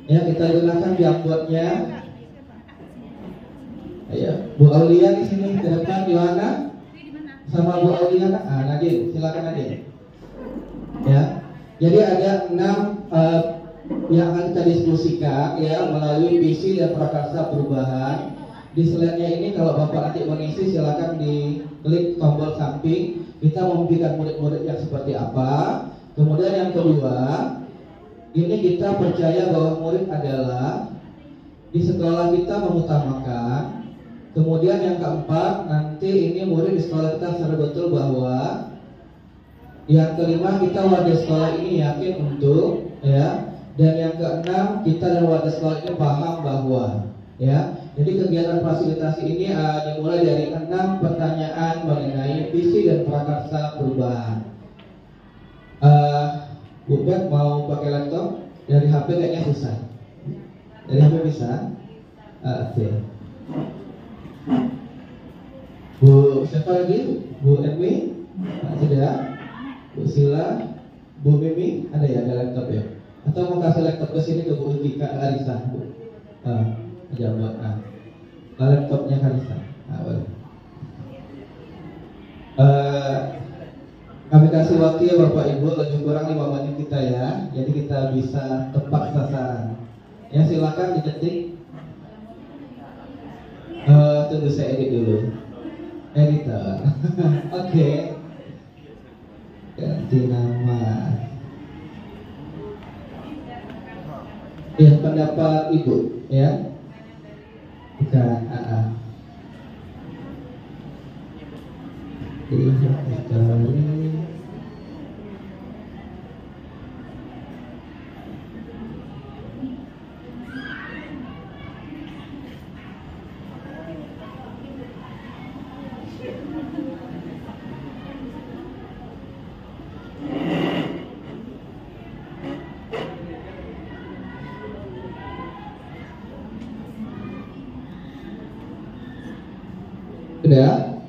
Ya kita gunakan Jamboardnya. Ayo, Bu Aulia di sini ke depan Yohana. Sama Bu Aulia. Nadine, silakan Nadine. Ya. Jadi ada 6 yang akan kita diskusikan ya melalui visi dan prakarsa perubahan. Di slide-nya ini kalau Bapak nanti mengisi silakan diklik tombol samping. Kita memimpikan murid-murid yang seperti apa. Kemudian yang kedua, ini kita percaya bahwa murid adalah di sekolah kita mengutamakan. Kemudian yang keempat, nanti ini murid di sekolah kita sadar betul bahwa. Yang kelima, kita warga sekolah ini yakin untuk ya. Dan yang keenam, kita dan warga sekolah ini paham bahwa ya. Jadi kegiatan fasilitasi ini dimulai dari 6 pertanyaan mengenai visi dan prakarsa perubahan. Bu Bet mau pakai laptop? Dari HP kayaknya susah. Dari HP bisa? Oke. Bu siapa lagi? Bu Edwin? Sudah? Bu Sila? Bu Mimi? Ada ya? Ada laptop ya? Atau mau kasih laptop ke sini ke Bu Ika Arisa? Aja buat laptopnya Karisa. Boleh. Kami kasih waktu ya Bapak Ibu, lebih kurang 5 menit kita ya. Jadi kita bisa tepat sasaran. Ya silakan diketik. Tunggu saya edit dulu. Editor. Oke. Ganti nama. Ya, pendapat Ibu ya. Bukan AA. Sudah?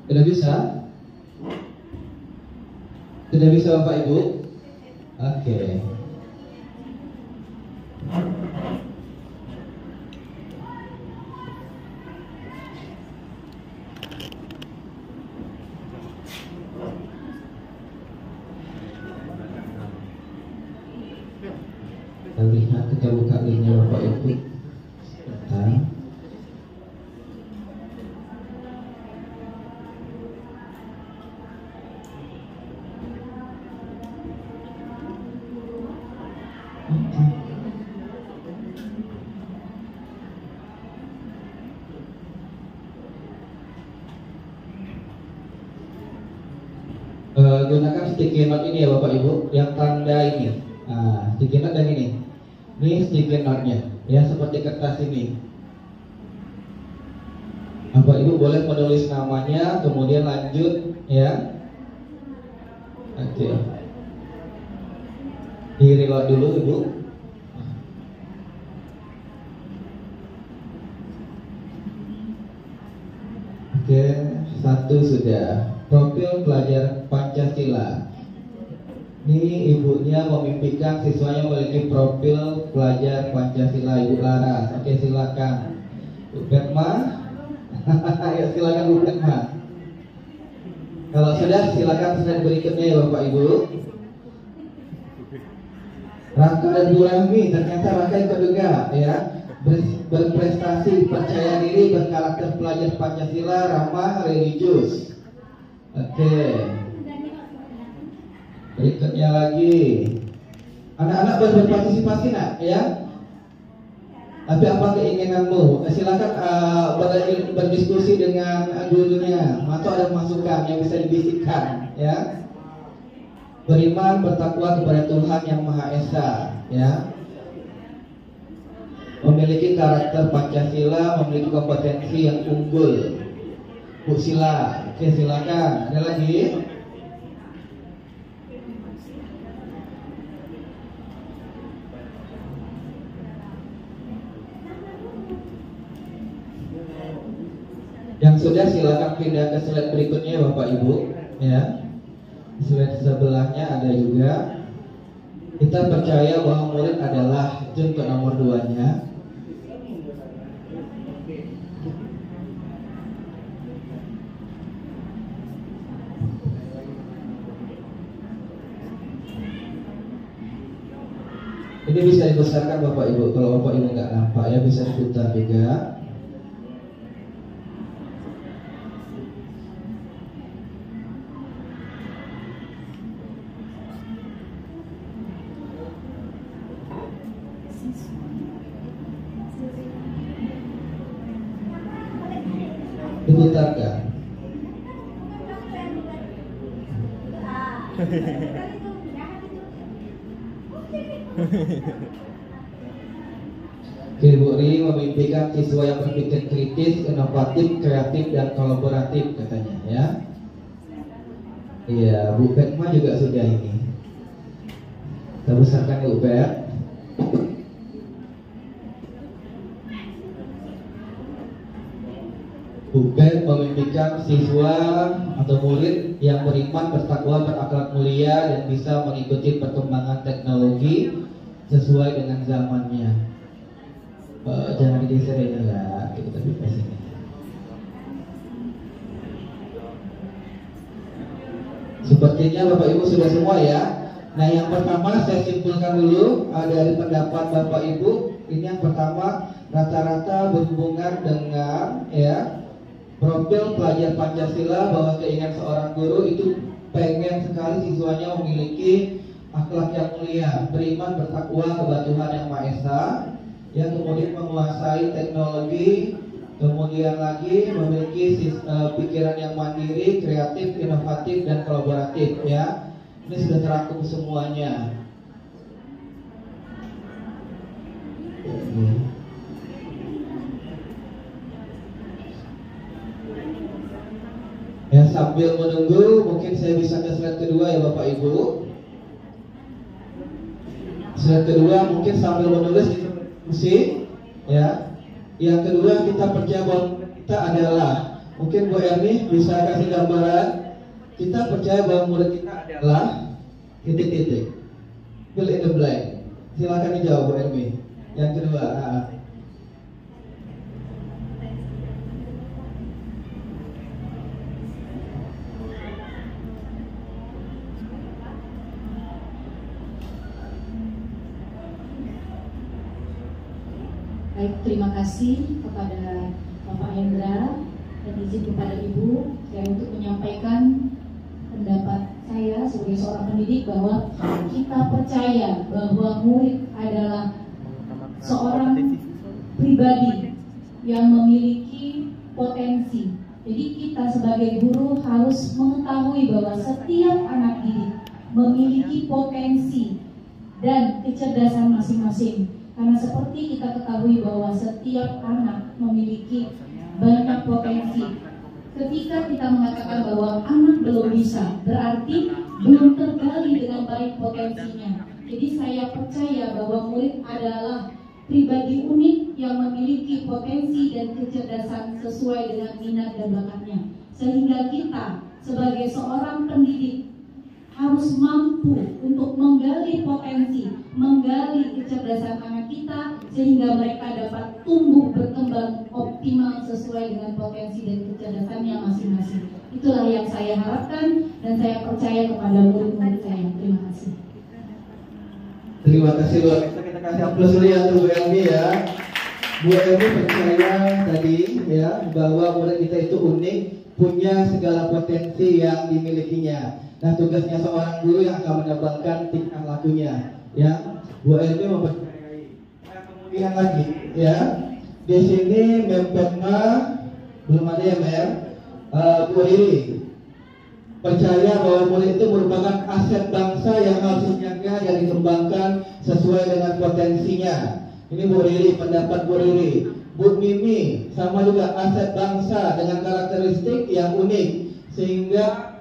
Sudah bisa? Sudah bisa Bapak Ibu? Oke. Kita lihat, kita buka linknya Bapak Ibu. Bentar. Gunakan sticky note ini ya Bapak Ibu, yang tanda ini. Sticky note dan ini sticky note-nya ya, seperti kertas ini. Bapak Ibu boleh menulis namanya, kemudian lanjut ya. Oke. Di reload dulu Ibu. Oke, 1 sudah. Profil pelajar Pancasila. Ini ibunya memimpikan siswanya memiliki profil pelajar Pancasila, Ibu Laras. Oke, silakan. Bu Betma. Ayo silakan Bu Betma. Kalau sudah silakan slide berikutnya ya Bapak Ibu. Raka dan Bu Rahmi, ternyata Raka yang kedua ya. Berprestasi, percaya diri, berkarakter pelajar Pancasila, ramah, religius. Oke. Berikutnya lagi. Anak-anak berpartisipasi nak ya. Tapi apa keinginanmu? Silakan berdiskusi dengan gurunya. Atau ada masukan yang bisa dibisikkan ya. Beriman, bertakwa kepada Tuhan yang Maha Esa ya. Memiliki karakter Pancasila, memiliki kompetensi yang unggul. Bu Sila, oke silakan. Ada lagi? Yang sudah silakan pindah ke slide berikutnya Bapak Ibu ya. Slide sebelahnya ada juga. Kita percaya bahwa murid adalah junto nomor 2-nya. Ini bisa dibesarkan Bapak Ibu. Kalau Bapak Ibu nggak nampak ya bisa diputar juga. Diputarkan. Bu Ri memimpikan siswa yang berpikir kritis, inovatif, kreatif, dan kolaboratif katanya ya. Iya, Bu Petma juga sudah ini. Kita besarkan Bu Pet. Bu Pet memimpikan siswa atau murid yang beriman, bertakwa, berakhlak mulia, dan bisa mengikuti perkembangan teknologi sesuai dengan zamannya. Jangan digeser ini lah, kita bebas ini. Sepertinya Bapak Ibu sudah semua ya. Nah, yang pertama saya simpulkan dulu dari pendapat Bapak Ibu. Ini yang pertama, rata-rata berhubungan dengan ya profil pelajar Pancasila, bahwa keinginan seorang guru itu pengen sekali siswanya memiliki akhlak yang mulia, beriman, bertakwa kepada Tuhan Yang Maha Esa, yang kemudian menguasai teknologi, kemudian lagi memiliki pikiran yang mandiri, kreatif, inovatif, dan kolaboratif ya. Ini sudah terangkum semuanya. Ya, sambil menunggu mungkin saya bisa ke slide kedua ya Bapak Ibu. Slide kedua mungkin sambil menulis diskusi ya. Yang kedua, kita percaya bahwa kita adalah, mungkin Bu Erni bisa kasih gambaran. Kita percaya bahwa murid kita adalah titik-titik, fill in the blank. Silakan dijawab Bu Erni. Yang kedua, baik, terima kasih kepada Bapak Hendra dan izin kepada Ibu saya untuk menyampaikan pendapat saya sebagai seorang pendidik bahwa kita percaya bahwa murid adalah seorang pribadi yang memiliki potensi. Jadi kita sebagai guru harus mengetahui bahwa setiap anak didik memiliki potensi dan kecerdasan masing-masing. Karena seperti kita ketahui bahwa setiap anak memiliki banyak potensi. Ketika kita mengatakan bahwa anak belum bisa, berarti belum tergali dengan baik potensinya. Jadi saya percaya bahwa murid adalah pribadi unik yang memiliki potensi dan kecerdasan sesuai dengan minat dan bakatnya. Sehingga kita sebagai seorang pendidik harus mampu untuk menggali potensi, menggali kecerdasan anak kita sehingga mereka dapat tumbuh berkembang optimal sesuai dengan potensi dan kecerdasannya masing-masing. Itulah yang saya harapkan dan saya percaya kepada murid-murid saya. Terima kasih. Terima kasih luar biasa. Kita kasih aplaus dulu ya untuk Bu Elmi ya. Bu Elmi percaya tadi ya bahwa murid kita itu unik, punya segala potensi yang dimilikinya. Nah, tugasnya seorang guru yang akan mengembangkan tingkah lakunya ya. Bu Elmi mempercayai. Nah, kemudian lagi ya, di sini Mempetma belum ada ya Mem. Bu Riri percaya bahwa murid itu merupakan aset bangsa yang harus dijaga dan dikembangkan sesuai dengan potensinya. Ini Bu Riri, pendapat Bu Riri. Bu Mimi sama juga aset bangsa dengan karakteristik yang unik sehingga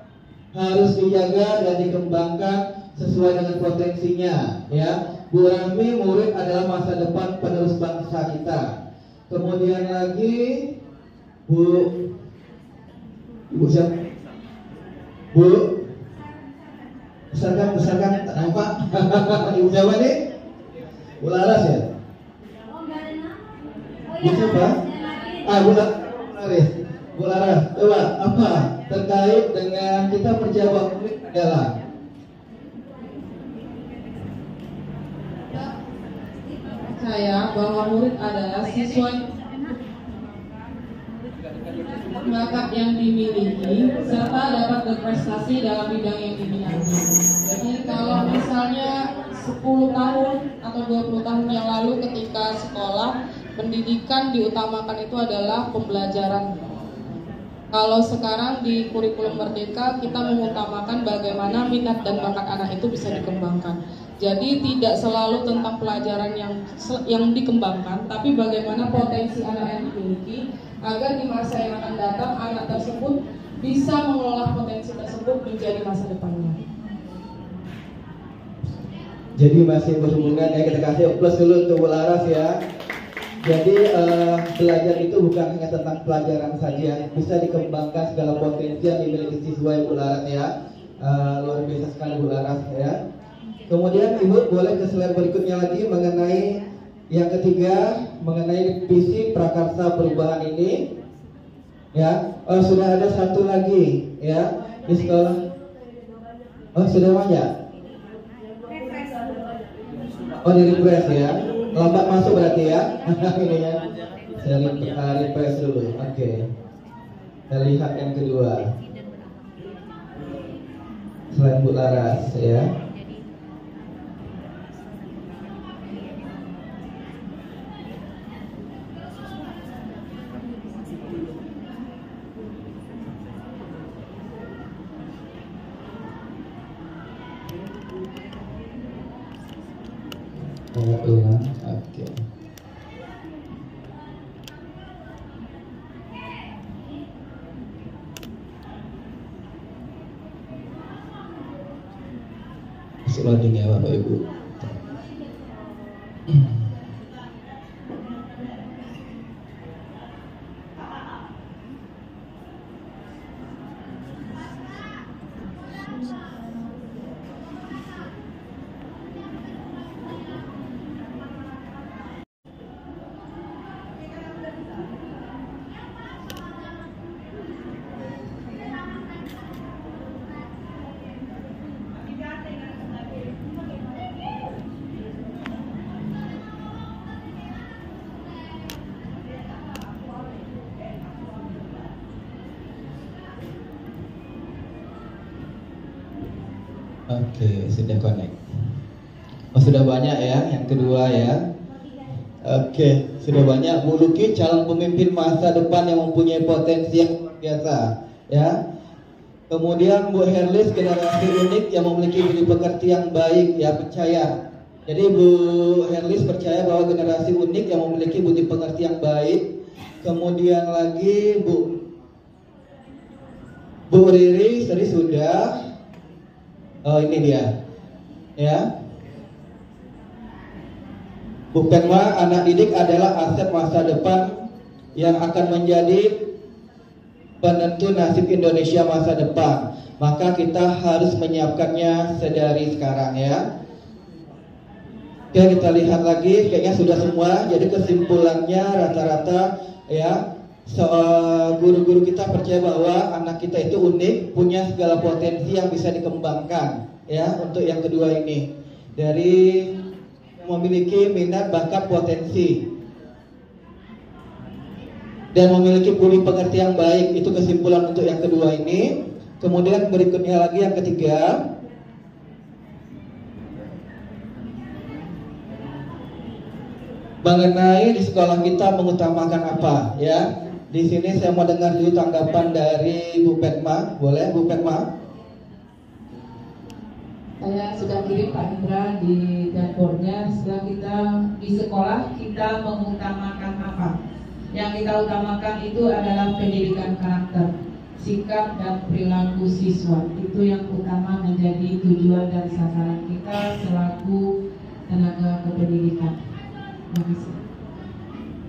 harus dijaga dan dikembangkan sesuai dengan potensinya ya. Bu Rami, murid adalah masa depan penerus bangsa kita. Kemudian lagi Ibu siapa? Bu besarkan tak nampak. Ibu siapa nih? Bu Laras ya? Bu siapa? Bu Laras. Bu Laras, coba apa terkait dengan kita percaya bahwa murid adalah percaya bahwa murid adalah siswa bakat yang dimiliki serta dapat berprestasi dalam bidang yang diminati. Jadi kalau misalnya 10 tahun atau 20 tahun yang lalu ketika sekolah pendidikan diutamakan itu adalah pembelajaran. Kalau sekarang di kurikulum Merdeka kita mengutamakan bagaimana minat dan bakat anak itu bisa dikembangkan. Jadi tidak selalu tentang pelajaran yang dikembangkan, tapi bagaimana potensi anak yang dimiliki agar di masa yang akan datang anak tersebut bisa mengelola potensi tersebut menjadi masa depannya. Jadi masih berhubungan ya, kita kasih plus dulu untuk Bu Laras ya. Jadi belajar itu bukan hanya tentang pelajaran saja, bisa dikembangkan segala potensi yang dimiliki siswa Bu Laras ya. Luar biasa sekali Bu Laras ya. Kemudian Ibu boleh ke slide berikutnya lagi mengenai yang ketiga, mengenai visi prakarsa perubahan ini ya. Sudah ada satu lagi ya di sekolah. Sudah banyak. Di refresh ya. Lambat masuk berarti ya. Ini ya. Saya refresh dulu. Oke. Kita lihat yang kedua. Selain Bu Laras ya. Oke. Masih loading ya Bapak Ibu. Oke, sudah connect. Sudah banyak ya, yang kedua ya. Oke, sudah banyak. Bu Luki, calon pemimpin masa depan yang mempunyai potensi yang luar biasa ya. Kemudian Bu Herlis, generasi unik yang memiliki budi pekerti yang baik ya, percaya. Jadi Bu Herlis percaya bahwa generasi unik yang memiliki budi pekerti yang baik. Kemudian lagi Bu Riri sudah. Ini dia ya. Bu Penma, anak didik adalah aset masa depan yang akan menjadi penentu nasib Indonesia masa depan. Maka kita harus menyiapkannya sedari sekarang ya. Oke, kita lihat lagi, kayaknya sudah semua. Jadi kesimpulannya rata-rata ya, guru-guru kita percaya bahwa anak kita itu unik, punya segala potensi yang bisa dikembangkan ya. Untuk yang kedua ini, dari memiliki minat, bakat, potensi dan memiliki budi pekerti yang baik, itu kesimpulan untuk yang kedua ini. Kemudian berikutnya lagi yang ketiga, mengenai di sekolah kita mengutamakan apa ya. Di sini saya mau dengar dulu tanggapan dari Bu Penma. Boleh Bu Penma? Saya sudah kirim Pak Indra di dashboardnya. Setelah kita di sekolah kita mengutamakan apa? Yang kita utamakan itu adalah pendidikan karakter, sikap dan perilaku siswa. Itu yang utama menjadi tujuan dan sasaran kita selaku tenaga kependidikan. Terima kasih.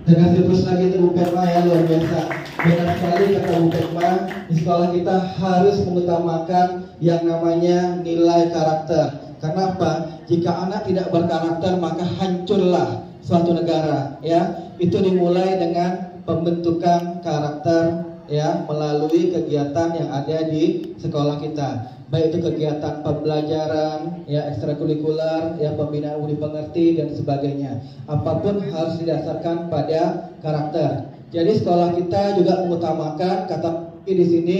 Terima kasih terus lagi untuk Bu Penma ya, luar biasa. Benar sekali kata Bu Penma, di sekolah kita harus mengutamakan yang namanya nilai karakter. Karena apa? Jika anak tidak berkarakter maka hancurlah suatu negara ya. Itu dimulai dengan pembentukan karakter ya, melalui kegiatan yang ada di sekolah kita. Baik itu kegiatan pembelajaran, ya ekstrakurikuler, ya pembinaan budi pekerti dan sebagainya. Apapun harus didasarkan pada karakter. Jadi sekolah kita juga mengutamakan, kata di sini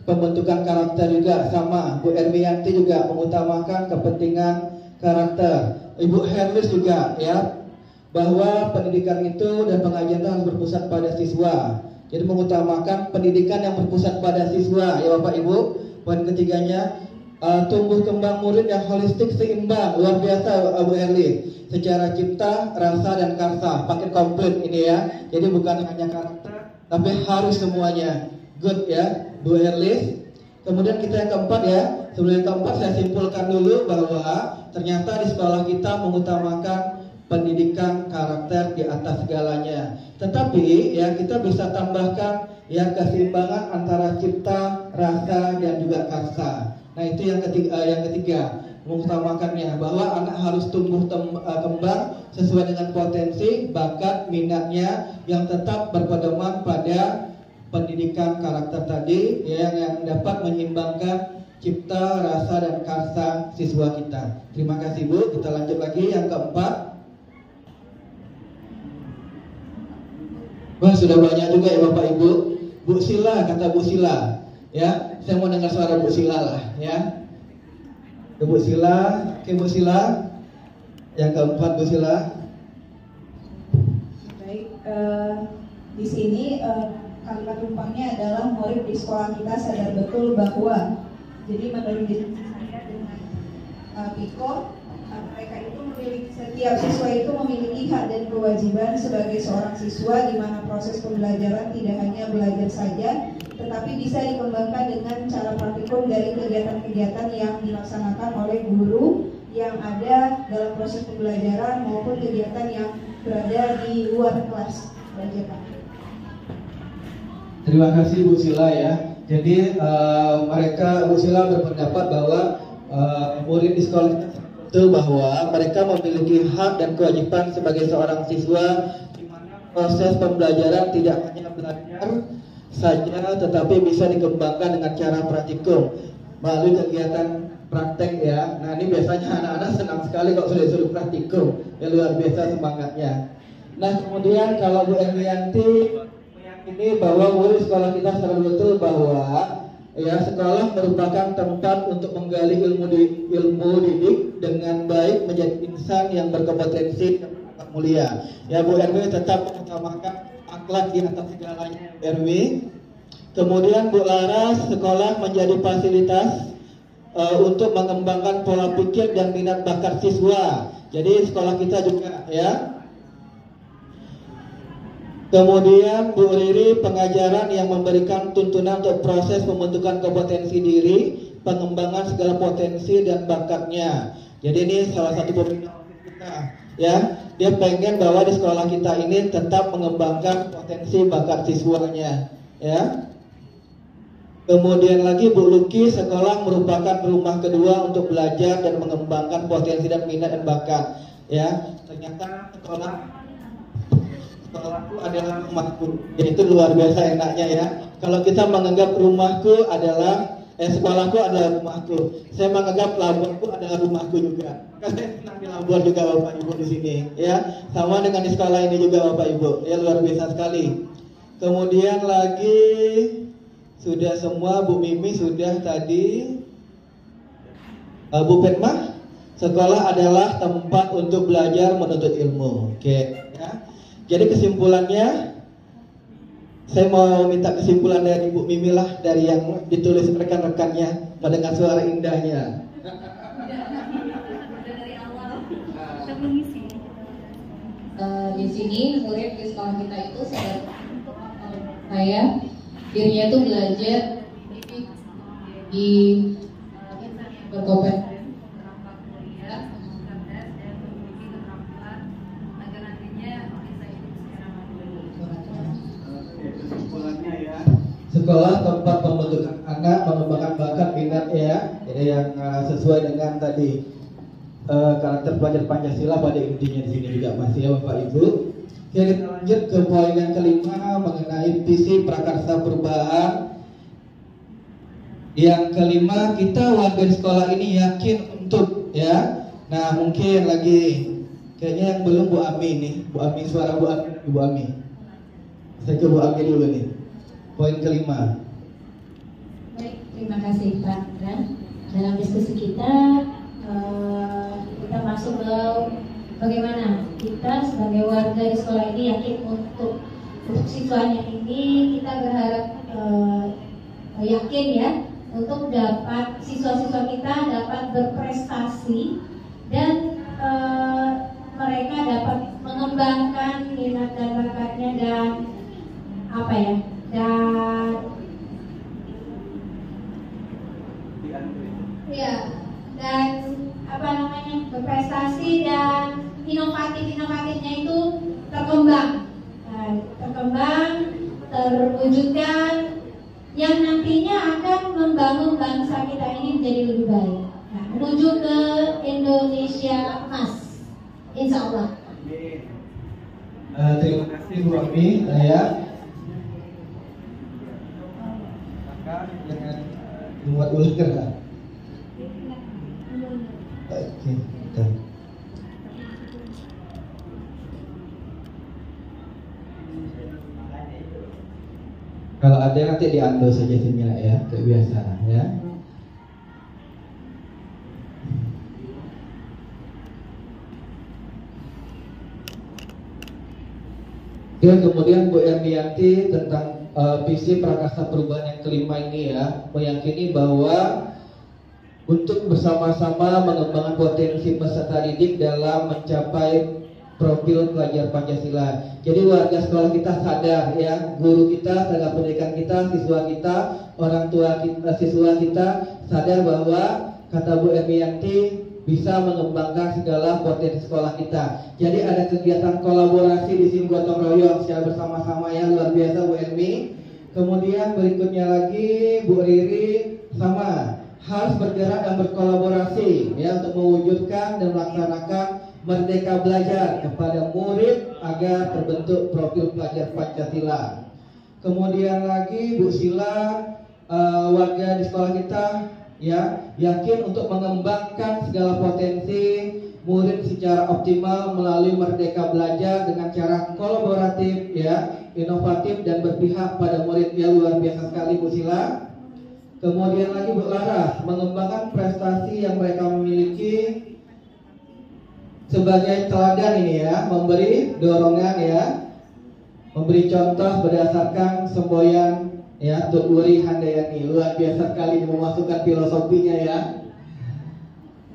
pembentukan karakter juga sama. Bu Ermiyanti juga mengutamakan kepentingan karakter. Ibu Herlis juga ya, bahwa pendidikan itu dan pengajian itu harus berpusat pada siswa. Jadi mengutamakan pendidikan yang berpusat pada siswa ya Bapak Ibu. Poin ketiganya, tumbuh kembang murid yang holistik seimbang, luar biasa Bu Erli. Secara cipta, rasa dan karsa, paket komplit ini ya. Jadi bukan hanya karakter, tapi harus semuanya. Good ya, Bu Erli. Kemudian kita yang keempat ya. Sebelum yang keempat saya simpulkan dulu bahwa ternyata di sekolah kita mengutamakan pendidikan karakter di atas segalanya. Tetapi ya kita bisa tambahkan ya keseimbangan antara cipta, rasa dan juga karsa. Nah itu yang ketiga mengutamakannya bahwa anak harus tumbuh kembang sesuai dengan potensi, bakat, minatnya yang tetap berpedoman pada pendidikan karakter tadi yang dapat menyeimbangkan cipta, rasa dan karsa siswa kita. Terima kasih Bu. Kita lanjut lagi yang keempat. Wah sudah banyak juga ya Bapak Ibu. Bu Sila, kata Bu Sila. Ya, saya mau dengar suara Bu Sila lah ya. Bu Sila, oke Bu Sila. Yang keempat Bu Sila. Baik, di sini kalimat tumpangnya adalah murid di sekolah kita sadar betul bahwa, jadi menurut diskusi saya dengan Piko, mereka itu memiliki, setiap siswa itu memiliki hak dan kewajiban sebagai seorang siswa di mana proses pembelajaran tidak hanya belajar saja, tetapi bisa dikembangkan dengan cara praktikum dari kegiatan-kegiatan yang dilaksanakan oleh guru yang ada dalam proses pembelajaran maupun kegiatan yang berada di luar kelas belajar. Terima kasih Bu Sila ya. Jadi mereka Bu Sila berpendapat bahwa murid di sekolah itu bahwa mereka memiliki hak dan kewajiban sebagai seorang siswa di mana proses pembelajaran tidak hanya belajar saja tetapi bisa dikembangkan dengan cara praktikum melalui kegiatan praktek ya. Nah ini biasanya anak-anak senang sekali kalau sudah disuruh praktikum ya, luar biasa semangatnya. Nah kemudian kalau Bu Erlianti ini bahwa murid sekolah kita sadar betul bahwa ya sekolah merupakan tempat untuk menggali ilmu didik dengan baik menjadi insan yang berkompetensi dan mulia. Ya Bu Erwi tetap mengutamakan akhlak di atas segalanya Erwi. Kemudian Bu Laras, sekolah menjadi fasilitas untuk mengembangkan pola pikir dan minat bakat siswa. Jadi sekolah kita juga ya. Kemudian Bu Riri, pengajaran yang memberikan tuntunan untuk proses pembentukan kompetensi diri, pengembangan segala potensi dan bakatnya. Jadi ini salah satu pembina kita ya. Dia pengen bahwa di sekolah kita ini tetap mengembangkan potensi bakat siswanya ya. Kemudian lagi Bu Luki, sekolah merupakan rumah kedua untuk belajar dan mengembangkan potensi dan minat dan bakat ya. Ternyata sekolahku adalah rumahku, yaitu luar biasa enaknya ya. Kalau kita menganggap rumahku adalah sekolahku adalah rumahku, saya menganggap Labuanku adalah rumahku juga. Saya senang di Labuan juga Bapak Ibu di sini ya. Sama dengan di sekolah ini juga Bapak Ibu ya, luar biasa sekali. Kemudian lagi sudah semua, Bu Mimi sudah tadi, Bu Petmah, sekolah adalah tempat untuk belajar menuntut ilmu. Oke ya. Jadi kesimpulannya, saya mau minta kesimpulan dari Bu Mimi lah, dari yang ditulis rekan-rekannya dengan suara indahnya. Di sini murid di sekolah kita itu sadar saya dirinya itu belajar di berkompeten sekolah tempat pembentukan anak, mengembangkan bakat minat ya, jadi yang sesuai dengan tadi karakter pelajar Pancasila pada intinya di sini juga masih ya Bapak Ibu. Oke, kita lanjut ke poin yang kelima mengenai visi prakarsa perubahan. Yang kelima, kita warga di sekolah ini yakin untuk ya. Nah mungkin lagi kayaknya yang belum Bu Ami nih, Bu Ami, suara Bu Ami, Bu Ami. Saya ke Bu Ami dulu nih. Poin kelima. Baik, terima kasih Pak Indra. Dalam diskusi kita masuk ke bagaimana kita sebagai warga di sekolah ini yakin untuk siswanya ini kita berharap yakin ya untuk dapat siswa-siswa kita dapat berprestasi dan mereka dapat mengembangkan minat dan bakatnya dan berprestasi dan inovatifnya itu terkembang, terwujudkan yang nantinya akan membangun bangsa kita ini menjadi lebih baik. Nah, menuju ke Indonesia emas, insya Allah. Terima kasih Bu Ami. Jangan buat ulker kan? Oke. Kalau ada nanti diando saja sini ya, kebiasaan ya. Dan kemudian Bu Ernianti tentang visi Prakasa Perubahan yang kelima ini ya, meyakini bahwa untuk bersama-sama mengembangkan potensi peserta didik dalam mencapai profil pelajar Pancasila. Jadi warga sekolah kita sadar ya, guru kita, tenaga pendidikan kita, siswa kita, orang tua kita, siswa kita sadar bahwa kata Bu Ernianti bisa mengembangkan segala potensi sekolah kita. Jadi ada kegiatan kolaborasi di sini gotong royong secara bersama-sama ya, luar biasa Bu Ermi. Kemudian berikutnya lagi Bu Riri sama harus bergerak dan berkolaborasi ya untuk mewujudkan dan melaksanakan Merdeka Belajar kepada murid agar terbentuk profil pelajar Pancasila. Kemudian lagi Bu Sila, warga di sekolah kita ya yakin untuk mengembangkan segala potensi murid secara optimal melalui Merdeka Belajar dengan cara kolaboratif ya, inovatif dan berpihak pada murid. Ya, luar biasa sekali Bu Sila. Kemudian lagi Bu Laras, mengembangkan prestasi yang mereka miliki sebagai teladan ini ya, memberi dorongan ya, memberi contoh berdasarkan semboyan ya, Tut Wuri Handayani. Luar biasa sekali memasukkan filosofinya ya.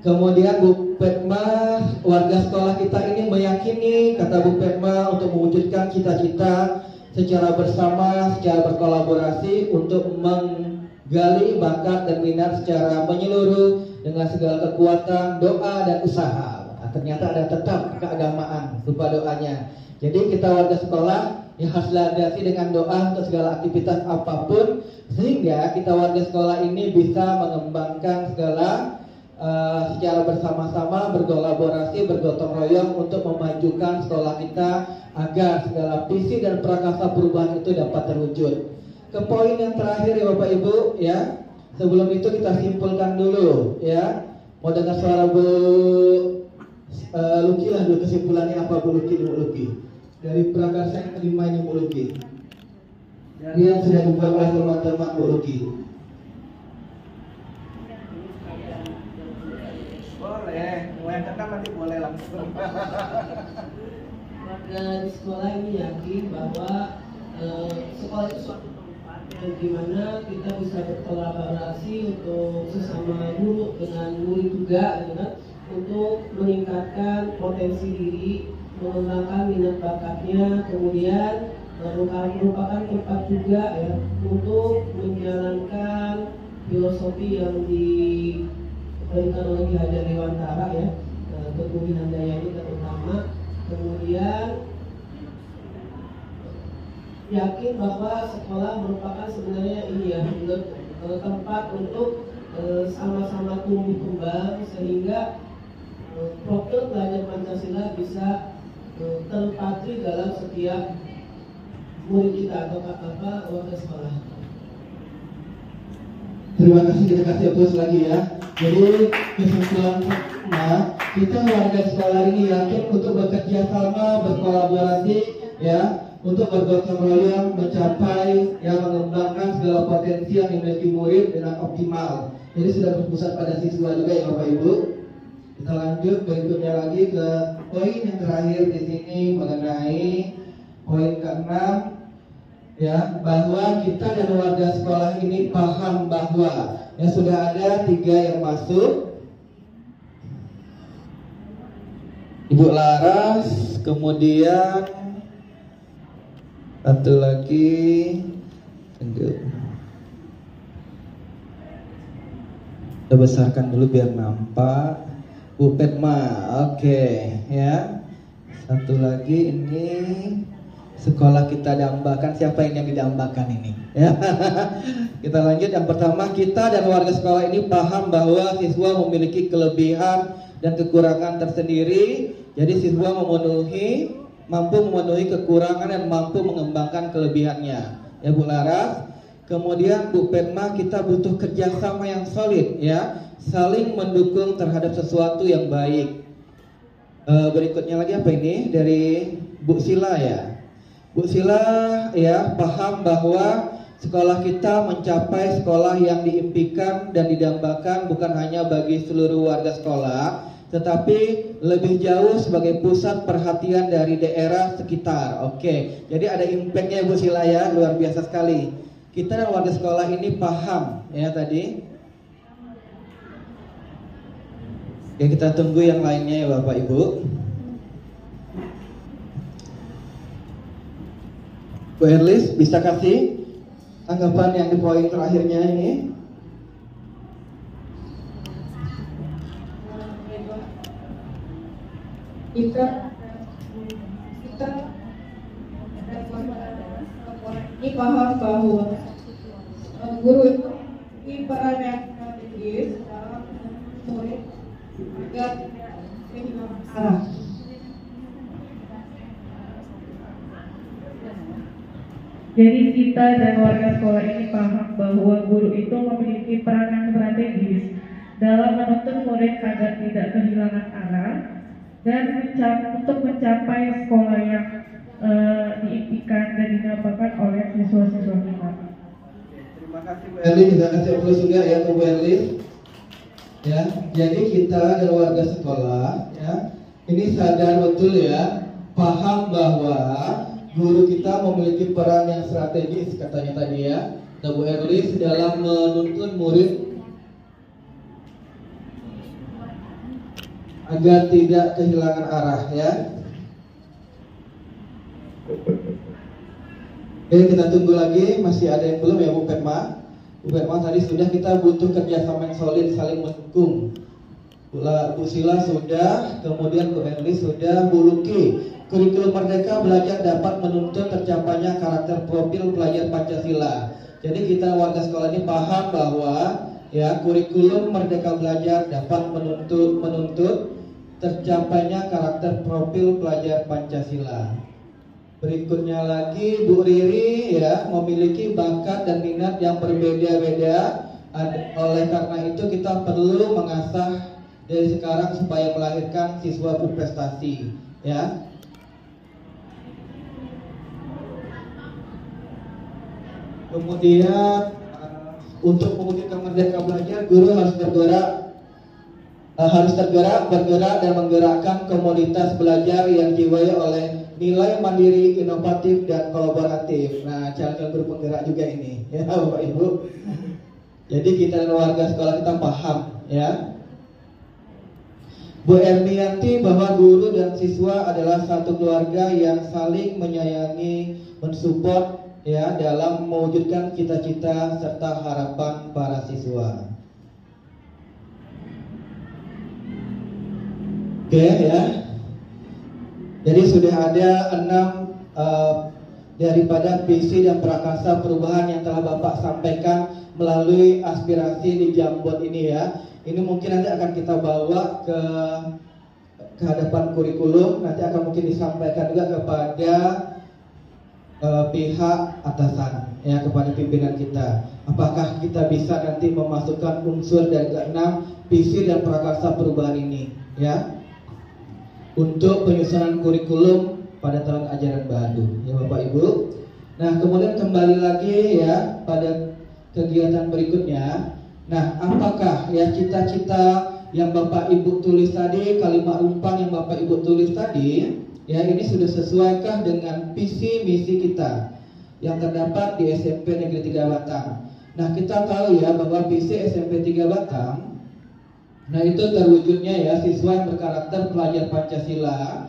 Kemudian Bu Petma, warga sekolah kita ini meyakini kata Bu Petma untuk mewujudkan cita-cita secara bersama, secara berkolaborasi untuk menggali bakat dan minat secara menyeluruh dengan segala kekuatan, doa dan usaha. Ternyata ada tetap keagamaan lupa doanya. Jadi kita warga sekolah yang harus landasi dengan doa untuk segala aktivitas apapun, sehingga kita warga sekolah ini bisa mengembangkan segala secara bersama-sama, berkolaborasi, bergotong royong untuk memajukan sekolah kita agar segala visi dan prakasa perubahan itu dapat terwujud. Ke poin yang terakhir ya Bapak Ibu ya. Sebelum itu kita simpulkan dulu ya. Mau dengar suara Bu Luki lah dulu, kesimpulannya apa Bu Luki? Dari prakasa yang kelima ini Bu Luki, yang sudah dibuat oleh teman-teman Bu Luki. Boleh, mau yang kena nanti boleh langsung. Warga di sekolah ini yakin bahwa sekolah itu suatu tempat yang dimana kita bisa berkolaborasi untuk sesama guru dengan murid juga, gitu kan, untuk meningkatkan potensi diri, mengembangkan minat bakatnya, kemudian merupakan tempat juga ya untuk menjalankan filosofi yang diberikan oleh Ki Hajar Dewantara ya, Tut Wuri Handayani terutama. Kemudian yakin bahwa sekolah merupakan sebenarnya ini ya, tempat untuk sama-sama tumbuh kembang sehingga profil pelajar Pancasila bisa terpatri dalam setiap murid kita atau warga sekolah. Terima kasih, kita kasih aplaus lagi ya. Jadi kesimpulan kita warga sekolah ini yakin untuk bekerja sama, berkolaborasi ya, untuk bergotong royong mencapai yang mengembangkan segala potensi yang dimiliki murid dengan optimal. Jadi sudah berpusat pada siswa juga ya Bapak Ibu. Kita lanjut berikutnya lagi ke poin yang terakhir di sini mengenai poin ke-6 ya, bahwa kita dan warga sekolah ini paham bahwa Ya, sudah ada 3 yang masuk. Ibu Laras, kemudian satu lagi. Kita besarkan dulu biar nampak. Bu Petma, oke, ya. Satu lagi ini sekolah kita dambakan. Siapa yang didambakan ini? Ya. Kita lanjut. Yang pertama, kita dan warga sekolah ini paham bahwa siswa memiliki kelebihan dan kekurangan tersendiri. Jadi siswa mampu memenuhi kekurangan dan mampu mengembangkan kelebihannya. Ya Bu Laras. Kemudian Bu Petma, kita butuh kerjasama yang solid, ya, saling mendukung terhadap sesuatu yang baik. Berikutnya lagi apa ini? Dari Bu Sila, ya. Bu Sila, ya, paham bahwa sekolah kita mencapai sekolah yang diimpikan dan didambakan bukan hanya bagi seluruh warga sekolah, tetapi lebih jauh sebagai pusat perhatian dari daerah sekitar. Oke, jadi ada impactnya Bu Sila, ya, luar biasa sekali. Kita dan warga sekolah ini paham, ya, tadi. Oke, kita tunggu yang lainnya, ya Bapak Ibu. Bu Erlis, bisa kasih tanggapan yang di poin terakhirnya ini? Kita ini paham bahwa guru itu memiliki peran yang strategis dalam murid agar kehilangan arah. Jadi kita dan warga sekolah ini paham bahwa guru itu memiliki peran yang strategis dalam menuntun murid agar tidak kehilangan arah dan untuk mencapai sekolah yang diimpikan dan didambakan oleh siswa-siswa kita. Terima kasih Bu Erli, kita kasih aplaus juga ya Bu Erli. Ya, jadi kita dan warga sekolah, ya, ini sadar betul, ya, paham bahwa guru kita memiliki peran yang strategis, katanya tadi, ya, Bu Erli, dalam menuntun murid agar tidak kehilangan arah, ya. Oke, kita tunggu lagi, masih ada yang belum, ya Bu Petma. Bu Petma tadi sudah, kita butuh kerjasama yang solid, saling mendukung. Bu Sila sudah, kemudian Bu Erli sudah, Bu Luki. Kurikulum Merdeka Belajar dapat menuntun tercapainya karakter profil pelajar Pancasila. Jadi kita warga sekolah ini paham bahwa, ya, kurikulum Merdeka Belajar dapat menuntut tercapainya karakter profil pelajar Pancasila. Berikutnya lagi Bu Riri, ya, memiliki bakat dan minat yang berbeda-beda. Oleh karena itu kita perlu mengasah dari sekarang supaya melahirkan siswa berprestasi, ya. Kemudian untuk mewujudkan Merdeka Belajar, guru harus bergerak dan menggerakkan komunitas belajar yang jiwai oleh nilai mandiri, inovatif, dan kolaboratif. Nah, calon guru penggerak juga ini, ya Bapak Ibu. Jadi kita dan warga sekolah kita paham, ya. Bu Ermianti bahwa guru dan siswa adalah satu keluarga yang saling menyayangi, mensupport, ya, dalam mewujudkan cita-cita serta harapan para siswa. Oke, ya. Jadi sudah ada 6 daripada visi dan prakarsa perubahan yang telah Bapak sampaikan melalui aspirasi di Jambon ini, ya. Ini mungkin nanti akan kita bawa ke hadapan kurikulum, nanti akan mungkin disampaikan juga kepada pihak atasan, ya, kepada pimpinan kita. Apakah kita bisa nanti memasukkan unsur dari ke-6 visi dan prakarsa perubahan ini, ya, untuk penyusunan kurikulum pada tahun ajaran baru, ya Bapak Ibu. Nah, kemudian kembali lagi, ya, pada kegiatan berikutnya. Nah, apakah, ya, cita-cita yang Bapak Ibu tulis tadi, kalimat umpan yang Bapak Ibu tulis tadi, ya, ini sudah sesuaikah dengan visi misi kita yang terdapat di SMP Negeri 3 Batang? Nah, kita tahu ya bahwa visi SMP 3 Batang, nah itu terwujudnya ya siswa yang berkarakter pelajar Pancasila,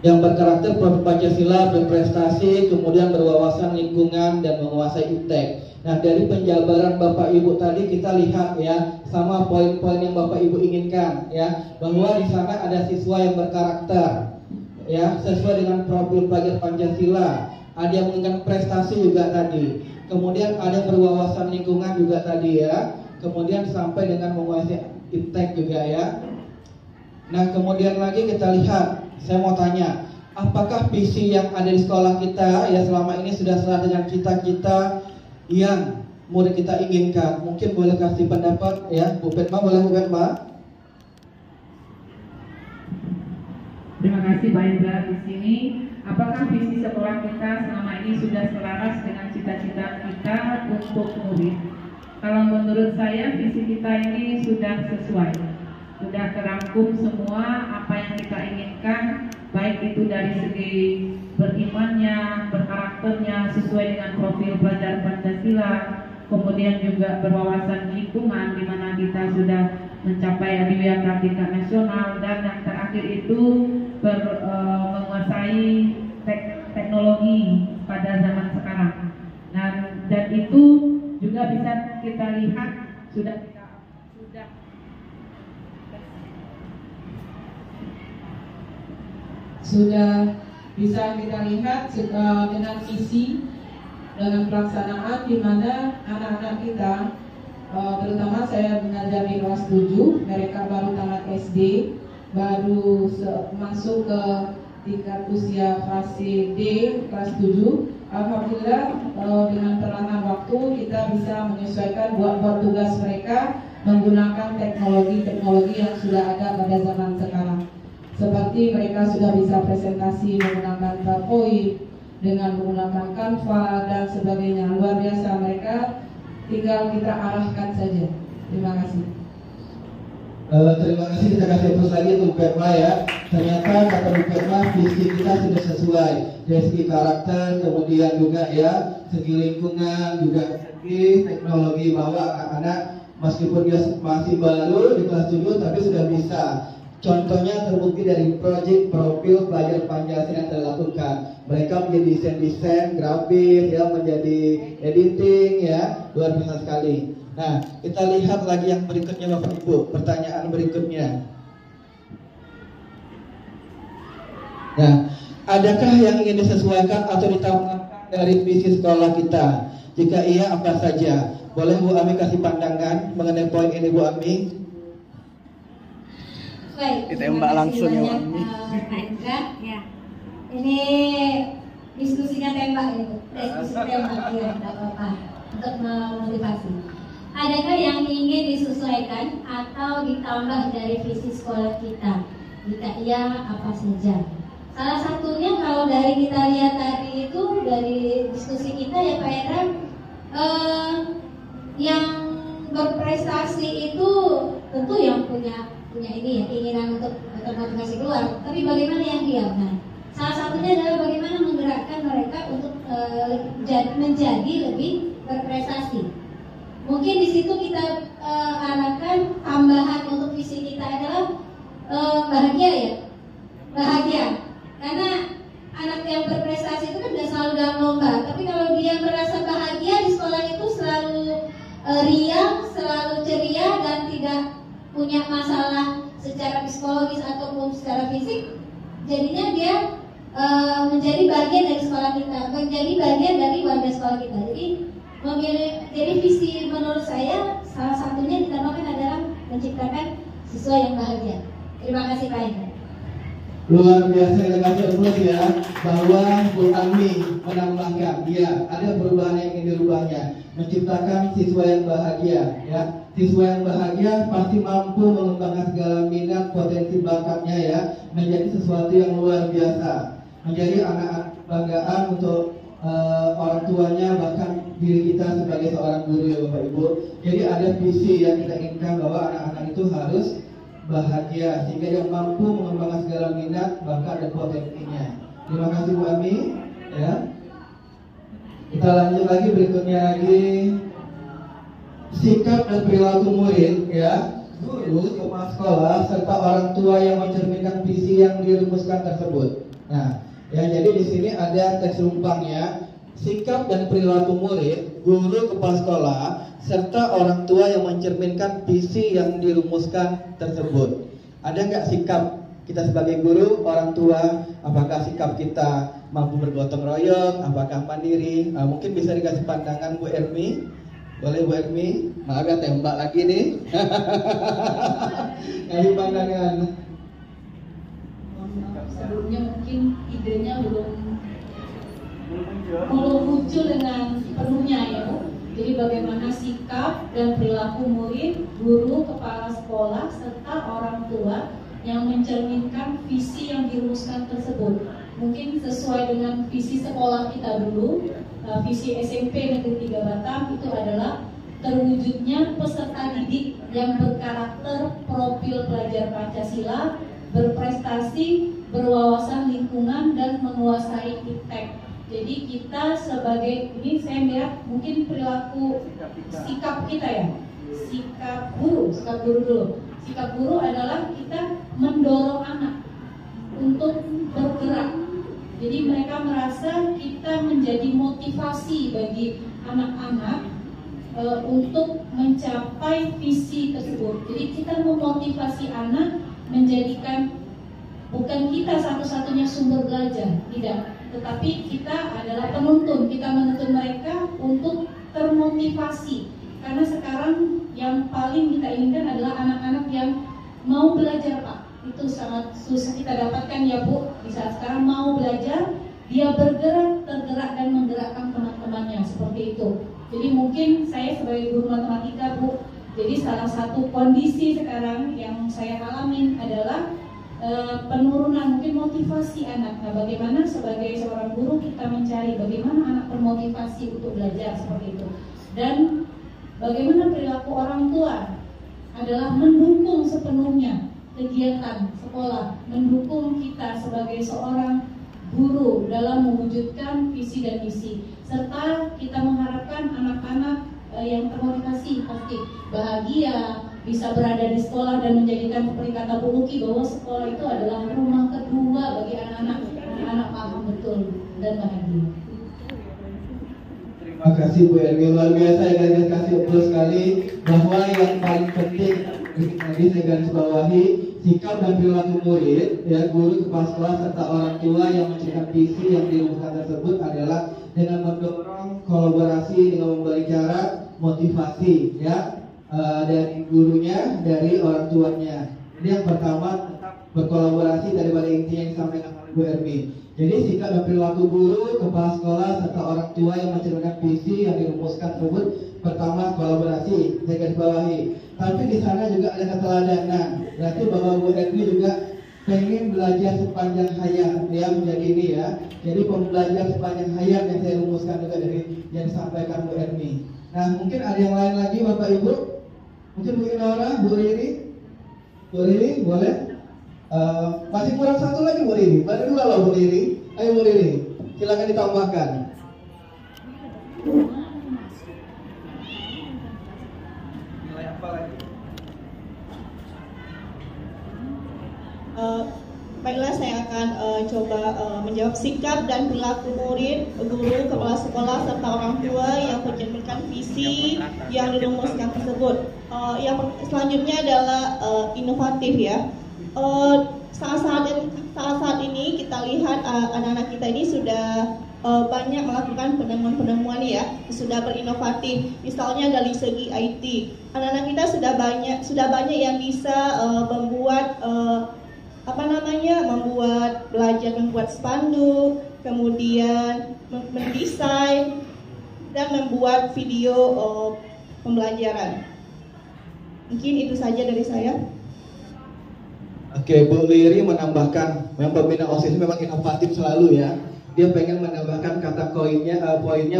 yang berkarakter Pancasila, berprestasi, kemudian berwawasan lingkungan dan menguasai iptek. Nah, dari penjabaran Bapak Ibu tadi kita lihat ya, sama poin-poin yang Bapak Ibu inginkan ya, bahwa di sana ada siswa yang berkarakter ya, sesuai dengan profil pelajar Pancasila, ada yang menginginkan prestasi juga tadi, kemudian ada berwawasan lingkungan juga tadi ya, kemudian sampai dengan menguasai iptek juga ya. Nah, kemudian lagi kita lihat, saya mau tanya, apakah visi yang ada di sekolah kita ya selama ini sudah sesuai dengan cita-cita yang murid kita inginkan? Mungkin boleh kasih pendapat ya, Bu Petma, boleh Bu Petma? Terima kasih Pak Indra. Di sini, apakah visi sekolah kita selama ini sudah selaras dengan cita-cita kita untuk murid? Kalau menurut saya visi kita ini sudah sesuai, sudah terangkum semua apa yang kita inginkan, baik itu dari segi berimannya, berkarakternya sesuai dengan profil pelajar Pancasila, kemudian juga berwawasan lingkungan di mana kita sudah mencapai adiwiyata tingkat nasional, dan yang terakhir itu menguasai teknologi pada zaman sekarang. Nah, dan itu juga bisa kita lihat sudah bisa kita lihat dengan visi, dengan pelaksanaan di mana anak-anak kita, terutama saya mengajar di kelas 7, mereka baru tamat SD, baru masuk ke tingkat usia fase D kelas 7. Alhamdulillah dengan perlahan waktu kita bisa menyesuaikan buat tugas mereka menggunakan teknologi yang sudah ada pada zaman sekarang. Seperti mereka sudah bisa presentasi menggunakan PowerPoint, dengan menggunakan Canva dan sebagainya. Luar biasa, mereka tinggal kita arahkan saja. Terima kasih. Terima kasih, kita kasih terus lagi untuk Petma ya. Ternyata kata Bu Petma visi kita sudah sesuai dari segi karakter, kemudian juga ya segi lingkungan, juga segi teknologi, bahwa anak-anak meskipun dia masih baru di kelas 7 tapi sudah bisa. Contohnya terbukti dari proyek profil pelajar Pancasila yang terlakukan. Mereka menjadi desain grafis ya, menjadi editing ya, luar biasa sekali. Nah, kita lihat lagi yang berikutnya Bapak Ibu, pertanyaan berikutnya. Nah, adakah yang ingin disesuaikan atau ditambahkan dari visi sekolah kita? Jika iya, apa saja? Boleh Bu Ami kasih pandangan mengenai poin ini, Bu Ami? Baik, ditembak langsung ya, Pak Indra. Ya. Ini diskusinya tembak itu, diskusi tembak ya, tidak apa-apa, untuk memotivasi. Adakah yang ingin disesuaikan atau ditambah dari visi sekolah kita? Jika iya, apa saja? Salah satunya kalau dari kita lihat tadi itu dari diskusi kita ya Pak Indra, yang berprestasi itu tentu yang punya ini ya, keinginan untuk termotivasi keluar. Tapi bagaimana yang diam? Nah, salah satunya adalah bagaimana menggerakkan mereka untuk menjadi lebih berprestasi. Mungkin di situ kita arahkan tambahan untuk visi kita adalah bahagia ya, bahagia. Karena anak yang berprestasi itu kan tidak selalu dalam lomba. Tapi kalau dia merasa bahagia di sekolah itu selalu riang, selalu ceria dan tidak punya masalah secara psikologis ataupun secara fisik, jadinya dia menjadi bagian dari sekolah kita, menjadi bagian dari warga sekolah kita. Jadi visi menurut saya salah satunya ditambahkan adalah menciptakan siswa yang bahagia. Terima kasih Pak Indra. Luar biasa, kita kasih applause ya, bahwa Bu Ami menambahkan, ya ada perubahan yang ingin dirubahnya, menciptakan siswa yang bahagia ya. Siswa yang bahagia pasti mampu mengembangkan segala minat potensi bakatnya ya, menjadi sesuatu yang luar biasa, menjadi anak-anak banggaan untuk orang tuanya, bahkan diri kita sebagai seorang guru ya Bapak Ibu. Jadi ada visi yang kita inginkan bahwa anak-anak itu harus bahagia sehingga dia mampu mengembangkan segala minat, bakat dan potensinya. Terima kasih Bu Ami ya. Kita lanjut lagi, berikutnya lagi sikap dan perilaku murid, ya, guru, kepala sekolah, serta orang tua yang mencerminkan visi yang dirumuskan tersebut. Nah, ya, jadi di sini ada teks rumpangnya. Sikap dan perilaku murid, guru, kepala sekolah, serta orang tua yang mencerminkan visi yang dirumuskan tersebut. Ada nggak sikap kita sebagai guru, orang tua? Apakah sikap kita mampu bergotong royong? Apakah mandiri? Mungkin bisa dikasih pandangan Bu Ermi. Boleh Bu Ermi? Maaf ya, tembak lagi nih. Kasih pandangan. Sebelumnya mungkin idenya belum muncul dengan penuhnya ya Bu. Jadi bagaimana sikap dan perilaku murid, guru, kepala sekolah, serta orang tua yang mencerminkan visi yang dirumuskan tersebut. Mungkin sesuai dengan visi sekolah kita dulu, visi SMP Negeri 3 Batam itu adalah terwujudnya peserta didik yang berkarakter profil pelajar Pancasila, berprestasi, berwawasan lingkungan, dan menguasai iptek. Jadi kita sebagai, ini saya lihat mungkin perilaku sikap kita ya, sikap guru dulu. Sikap guru adalah kita mendorong anak untuk bergerak. Jadi mereka merasa kita menjadi motivasi bagi anak-anak untuk mencapai visi tersebut. Jadi kita memotivasi anak menjadikan bukan kita satu-satunya sumber belajar, tidak. Tetapi kita adalah penuntun, kita menuntun mereka untuk termotivasi. Karena sekarang yang paling kita inginkan adalah anak-anak yang mau belajar Pak. Itu sangat susah kita dapatkan ya Bu. Di saat sekarang mau belajar, dia bergerak, tergerak, dan menggerakkan teman-temannya, seperti itu. Jadi mungkin saya sebagai guru matematika Bu, jadi salah satu kondisi sekarang yang saya alamin adalah penurunan mungkin motivasi anak. Nah, bagaimana sebagai seorang guru kita mencari bagaimana anak termotivasi untuk belajar seperti itu. Dan bagaimana perilaku orang tua adalah mendukung sepenuhnya kegiatan sekolah, mendukung kita sebagai seorang guru dalam mewujudkan visi dan misi, serta kita mengharapkan anak-anak yang termotivasi pasti bahagia, bisa berada di sekolah dan menjadikan seperti kata Bu Luki bahwa sekolah itu adalah rumah kedua bagi anak-anak. Anak-anak paham betul dan bahagia. Terima kasih Bu Ermi, luar biasa ya, garis kasih betul sekali bahwa yang paling penting tadi saya garis bawahi sikap dan perilaku murid, ya, guru, kepala sekolah, serta orang tua yang mencerminkan visi yang dirumuskan tersebut adalah dengan mendorong kolaborasi dengan memberi cara motivasi, ya, dari gurunya, dari orang tuanya. Jadi yang pertama tetap berkolaborasi daripada intinya yang disampaikan oleh Bu Ermi. Jadi sikap dan perilaku guru, kepala sekolah, serta orang tua yang mencerminkan visi yang dirumuskan tersebut, pertama kolaborasi, saya garis bawahi. Tapi di sana juga ada keteladanan. Berarti bahwa Bu Ermi juga pengen belajar sepanjang hayat, dia menjadi ini ya. Jadi pembelajar sepanjang hayat yang saya rumuskan juga dari yang disampaikan Bu Ermi. Nah, mungkin ada yang lain lagi Bapak Ibu? Mungkin Bu Inora, Bu Riri? Bu Riri, boleh? Masih kurang satu lagi Bu Riri. Baru dua loh Bu Riri. Ayo Bu Riri, silakan ditambahkan. Nilai apa lagi? Baiklah, saya akan coba menjawab sikap dan perilaku murid, guru, kepala sekolah, serta orang tua yang mencerminkan visi yang dirumuskan tersebut. Yang selanjutnya adalah inovatif ya. Saat ini kita lihat anak-anak kita ini sudah banyak melakukan penemuan-penemuan ya, sudah berinovatif. Misalnya dari segi IT, anak-anak kita sudah banyak yang bisa membuat membuat belajar membuat spanduk, kemudian mendesain dan membuat video pembelajaran. Mungkin itu saja dari saya. Oke, Bu Liri menambahkan, memang pembina OSIS memang inovatif selalu ya. Dia pengen menambahkan kata poinnya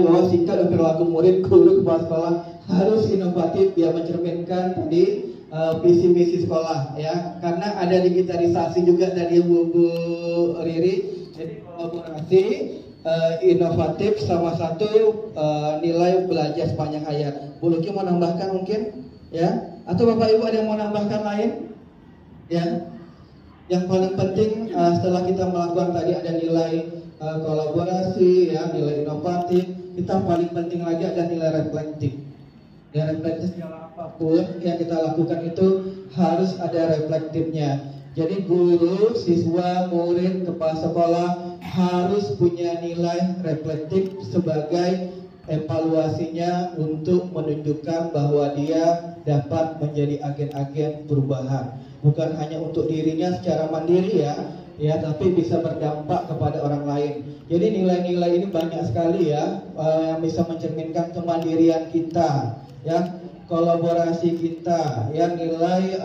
bahwa sikap dan perilaku murid, guru, kepala sekolah harus inovatif, dia mencerminkan tadi visi misi sekolah ya. Karena ada digitalisasi juga tadi Bu Riri, jadi kolaborasi inovatif sama satu nilai belajar sepanjang hayat. Bu Luki mau nambahkan mungkin, ya? Atau Bapak Ibu ada yang mau nambahkan lain? Ya. Yang paling penting setelah kita melakukan tadi ada nilai kolaborasi, ya, nilai inovatif. Kita paling penting lagi ada nilai reflektif. Nilai reflektif dalam apapun yang kita lakukan itu harus ada reflektifnya. Jadi guru, siswa, murid, kepala sekolah harus punya nilai reflektif sebagai evaluasinya untuk menunjukkan bahwa dia dapat menjadi agen-agen perubahan. Bukan hanya untuk dirinya secara mandiri ya, tapi bisa berdampak kepada orang lain. Jadi nilai-nilai ini banyak sekali ya, yang bisa mencerminkan kemandirian kita, ya, kolaborasi kita, ya, nilai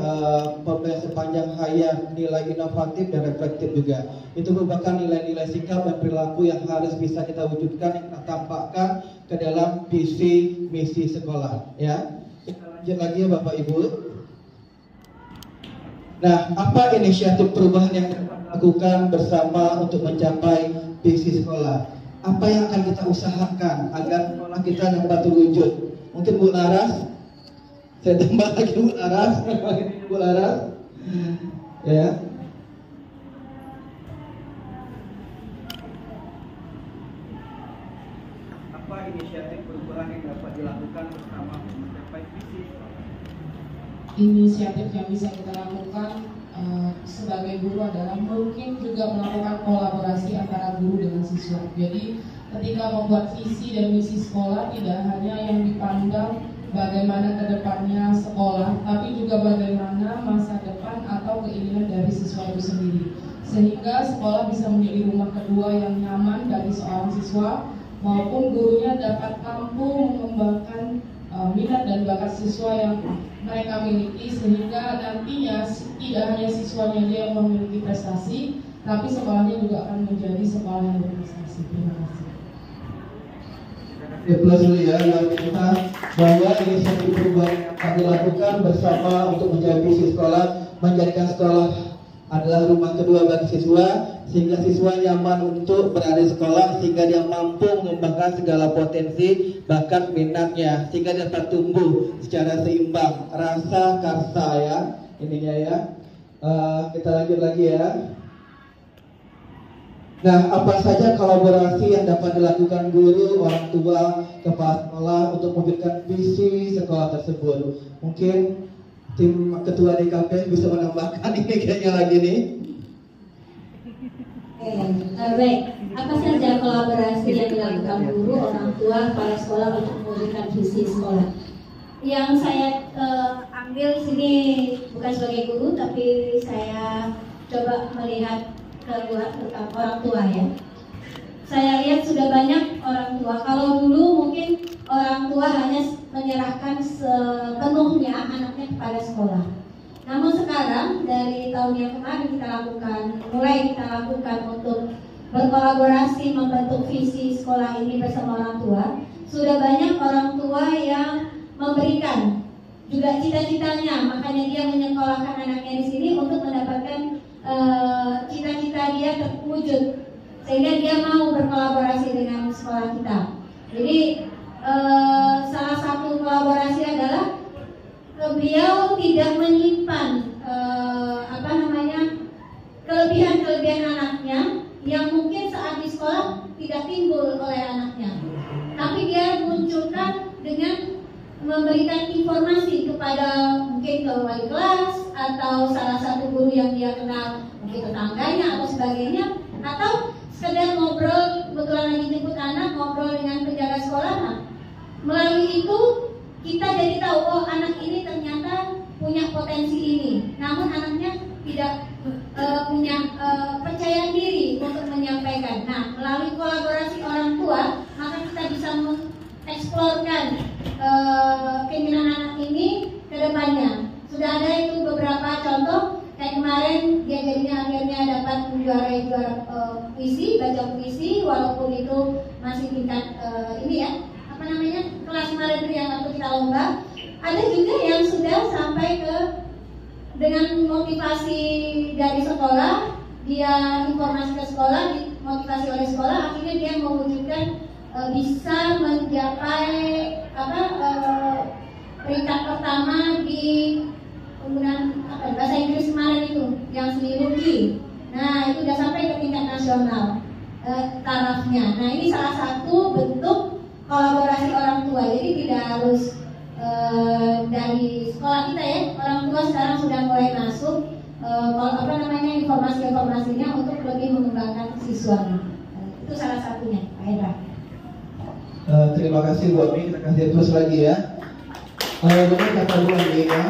pembelajaran sepanjang hayat, nilai inovatif dan reflektif juga. Itu merupakan nilai-nilai sikap dan perilaku yang harus bisa kita wujudkan, yang kita tampakkan ke dalam visi misi sekolah. Ya, kita lanjut lagi ya Bapak Ibu. Nah, apa inisiatif perubahan yang kita lakukan bersama untuk mencapai visi sekolah? Apa yang akan kita usahakan agar sekolah kita dapat terwujud? Mungkin Bu Laras, saya tambah lagi Bu Laras, Bu Laras, ya. Apa inisiatif perubahan yang dapat dilakukan bersama untuk mencapai visi? Inisiatif yang bisa kita lakukan sebagai guru adalah mungkin juga melakukan kolaborasi antara guru dengan siswa. Jadi ketika membuat visi dan misi sekolah tidak hanya yang dipandang bagaimana ke depannya sekolah, tapi juga bagaimana masa depan atau keinginan dari siswa itu sendiri. Sehingga sekolah bisa menjadi rumah kedua yang nyaman bagi seorang siswa maupun gurunya dapat mampu mengembangkan minat dan bakat siswa yang mereka miliki, sehingga nantinya tidak hanya siswanya dia yang memiliki prestasi, tapi sekolahnya juga akan menjadi sekolah yang berprestasi. Terima kasih. Plus dulu ya, yang kita bahwa inisiatif perubahan yang akan dilakukan bersama untuk mencapai visi sekolah, menjadikan sekolah adalah rumah kedua bagi siswa, sehingga siswa nyaman untuk berada di sekolah, sehingga dia mampu mengembangkan segala potensi bakat minatnya, sehingga dia dapat tumbuh secara seimbang, rasa karsa ya, ininya ya. Kita lanjut lagi ya. Nah, apa saja kolaborasi yang dapat dilakukan guru, orang tua, kepala sekolah untuk mewujudkan visi sekolah tersebut? Mungkin tim ketua DKP bisa menambahkan ini kayaknya lagi nih. Baik, apa saja kolaborasi yang dilakukan guru, orang tua, kepala sekolah untuk mewujudkan visi sekolah? Yang saya ambil di sini bukan sebagai guru, tapi saya coba melihat keluar tentang orang tua ya. Saya lihat sudah banyak orang tua. Kalau dulu mungkin orang tua hanya menyerahkan sepenuhnya anaknya kepada sekolah. Namun sekarang dari tahun yang kemarin mulai kita lakukan untuk berkolaborasi membentuk visi sekolah ini bersama orang tua. Sudah banyak orang tua yang memberikan juga cita-citanya, makanya dia menyekolahkan anaknya di sini untuk mendapatkan cita-cita dia terwujud, sehingga dia mau berkolaborasi dengan sekolah kita. Jadi salah satu kolaborasi adalah beliau tidak menyimpan kelebihan-kelebihan anaknya yang mungkin saat di sekolah tidak timbul oleh anaknya, tapi dia munculkan dengan memberikan informasi kepada mungkin ke wali kelas atau salah satu guru yang dia kenal, mungkin tetangganya atau sebagainya, atau sekedar ngobrol, kebetulan lagi jemput anak, ngobrol dengan penjaga sekolah. Nah, melalui itu kita jadi tahu, oh anak ini ternyata punya potensi ini, namun anaknya tidak punya percaya diri untuk menyampaikan. Nah, melalui kolaborasi orang tua, maka kita bisa mengeksplorkan keinginan anak ini ke depannya. Sudah ada itu beberapa contoh, kayak kemarin dia jadinya akhirnya dapat menjuarai puisi, baca puisi, walaupun itu masih tingkat kelas kemarin itu yang waktu kita lomba. Ada juga yang sudah sampai ke dengan motivasi dari sekolah, dia informasi ke sekolah, motivasi oleh sekolah, akhirnya dia mewujudkan bisa mencapai peringkat pertama di penggunaan bahasa Inggris kemarin itu yang seni ruki. Nah itu udah sampai ke tingkat nasional tarafnya. Nah ini salah satu bentuk kolaborasi orang tua. Jadi tidak harus dari sekolah kita ya, orang tua sekarang sudah mulai masuk informasi-informasinya untuk lebih mengembangkan siswanya. Itu salah satunya, Pak Hendra. Terima kasih Bu Ami, kita kasih terus lagi ya. Benar kata Bu Ami ya,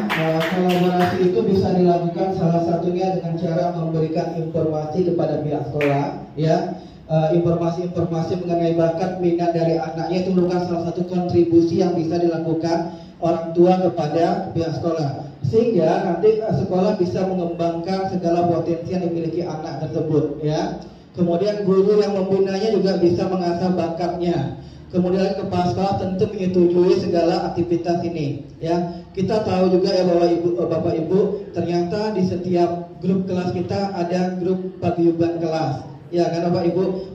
kolaborasi itu bisa dilakukan salah satunya dengan cara memberikan informasi kepada pihak sekolah ya. Informasi-informasi mengenai bakat minat dari anaknya itu merupakan salah satu kontribusi yang bisa dilakukan orang tua kepada pihak sekolah, sehingga nanti sekolah bisa mengembangkan segala potensi yang dimiliki anak tersebut ya. Kemudian guru yang membinanya juga bisa mengasah bakatnya. Kemudian kepala sekolah tentu menyetujui segala aktivitas ini ya. Kita tahu juga ya bahwa Bapak Ibu, ternyata di setiap grup kelas kita ada grup paguyuban kelas. Ya kan Bapak Ibu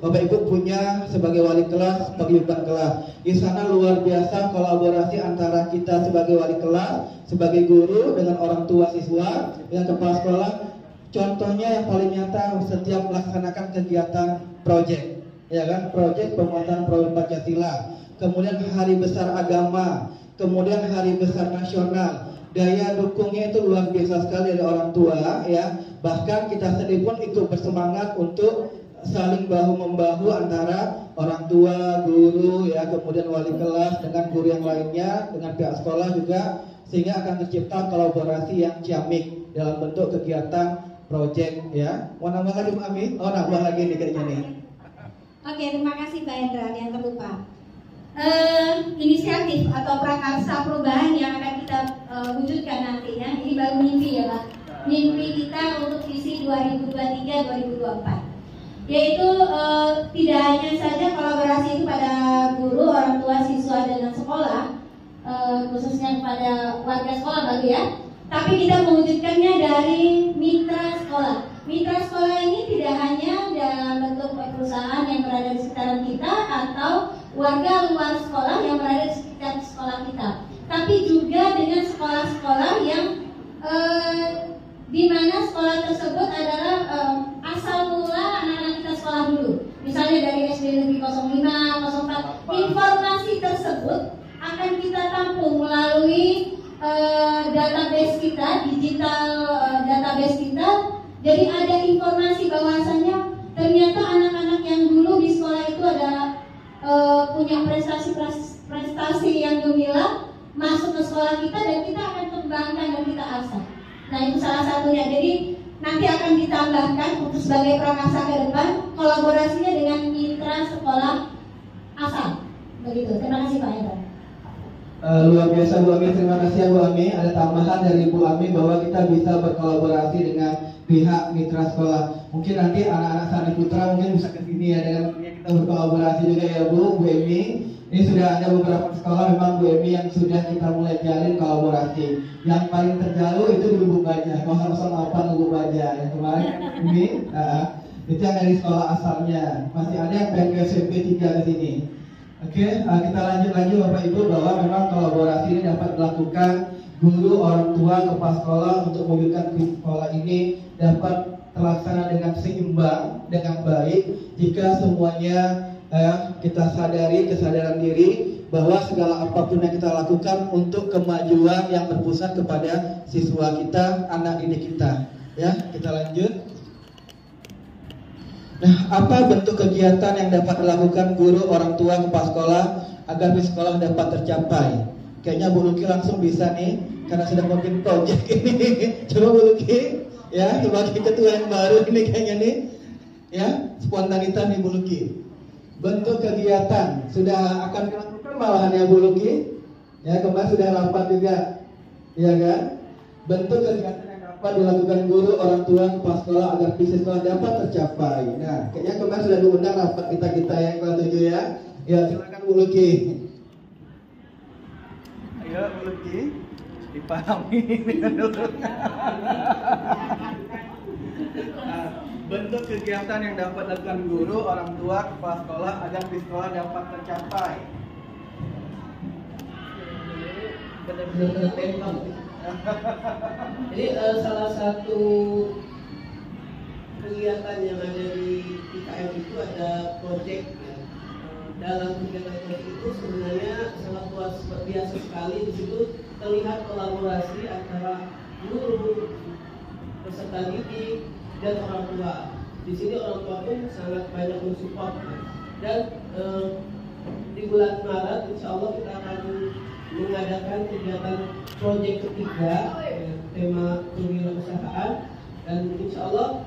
punya sebagai wali kelas paguyuban kelas. Di sana luar biasa kolaborasi antara kita sebagai wali kelas, sebagai guru dengan orang tua siswa, dengan kepala sekolah. Contohnya yang paling nyata setiap melaksanakan kegiatan proyek, ya kan, proyek penguatan Prawi Pancasila, kemudian hari besar agama, kemudian hari besar nasional. Daya dukungnya itu luar biasa sekali dari orang tua ya. Bahkan kita sendiri pun ikut bersemangat untuk saling bahu-membahu antara orang tua, guru ya, kemudian wali kelas dengan guru yang lainnya, dengan pihak sekolah juga, sehingga akan tercipta kolaborasi yang ciamik dalam bentuk kegiatan proyek ya. Mau nambah lagi Bu Ami? Oh nambah lagi nih kayaknya nih. Oke, terima kasih Pak Hendra yang terlupa. Inisiatif atau prakarsa perubahan yang akan kita wujudkan nantinya, ini baru mimpi ya Pak. Mimpi kita untuk visi 2023-2024. Yaitu tidak hanya saja kolaborasi itu pada guru, orang tua, siswa, dan sekolah, khususnya kepada warga sekolah bagi ya, tapi kita mewujudkannya dari mitra sekolah. Mitra sekolah ini tidak hanya dalam bentuk perusahaan yang berada di sekitaran kita atau warga luar sekolah yang berada di sekitar sekolah kita, tapi juga dengan sekolah-sekolah yang di mana sekolah tersebut adalah asal mula anak-anak kita sekolah dulu. Misalnya dari SD Negeri 05, 04, informasi tersebut akan kita tampung melalui database kita, digital database kita. Jadi ada informasi bahwasannya ternyata anak-anak yang dulu di sekolah itu ada punya prestasi yang gemilang masuk ke sekolah kita, dan kita akan kembangkan dan kita asah. Nah itu salah satunya. Jadi nanti akan ditambahkan untuk sebagai prakarsa ke depan kolaborasinya dengan mitra sekolah asal. Begitu. Terima kasih Pak Hendra. Luar biasa Bu Ami, terima kasih ya Bu Ami. Ada tambahan dari Bu Ami bahwa kita bisa berkolaborasi dengan pihak mitra sekolah. Mungkin nanti anak-anak Sani Putra mungkin bisa ke sini ya, dengan kita berkolaborasi juga ya Bu Emi. Ini sudah ada beberapa sekolah memang Bu Emi yang sudah kita mulai jalin kolaborasi. Yang paling terjauh itu di Lubuk Baja, 008 Lubuk Baja yang kemarin ini itu yang dari sekolah asalnya. Masih ada yang pengen ke SMP 3 ke sini. Oke, kita lanjut lagi Bapak Ibu bahwa memang kolaborasi ini dapat dilakukan guru, orang tua, kepala sekolah untuk mewujudkan sekolah ini dapat terlaksana dengan seimbang, dengan baik jika semuanya kita sadari kesadaran diri bahwa segala apapun yang kita lakukan untuk kemajuan yang berpusat kepada siswa kita, anak didik kita. Ya, kita lanjut. Nah, apa bentuk kegiatan yang dapat dilakukan guru, orang tua, kepala sekolah agar sekolah dapat tercapai? Kayaknya Bu Luki langsung bisa nih, karena sudah memimpin proyek ini. Coba Bu Luki, ya, sebagai ketua yang baru ini kayaknya nih, ya, spontanitas nih Bu Luki. Bentuk kegiatan sudah akan dilakukan malahan ya Bu Luki, ya, kemarin sudah rapat juga, ya kan? Bentuk kegiatan dapat dilakukan guru, orang tua, kepala sekolah agar visi sekolah dapat tercapai. Nah, kayaknya kemarin sudah diundang rapat kita yang kelas 7 ya. Ya, silakan Bu Luki. Ayo Bu Luki, dipahami. Bentuk kegiatan yang dapat dilakukan guru, orang tua, kepala sekolah agar di sekolah dapat tercapai. Benar-benar tertembak. Jadi salah satu kegiatan yang ada di IKM itu ada proyek. Dalam kegiatan proyek itu sebenarnya sangat luar biasa sekali. Di situ terlihat kolaborasi antara guru, peserta didik, dan orang tua. Di sini orang tua pun sangat banyak mensupport. Dan di bulan Maret, insya Allah kita akan mengadakan kegiatan proyek ketiga, tema kewirausahaan, dan insya Allah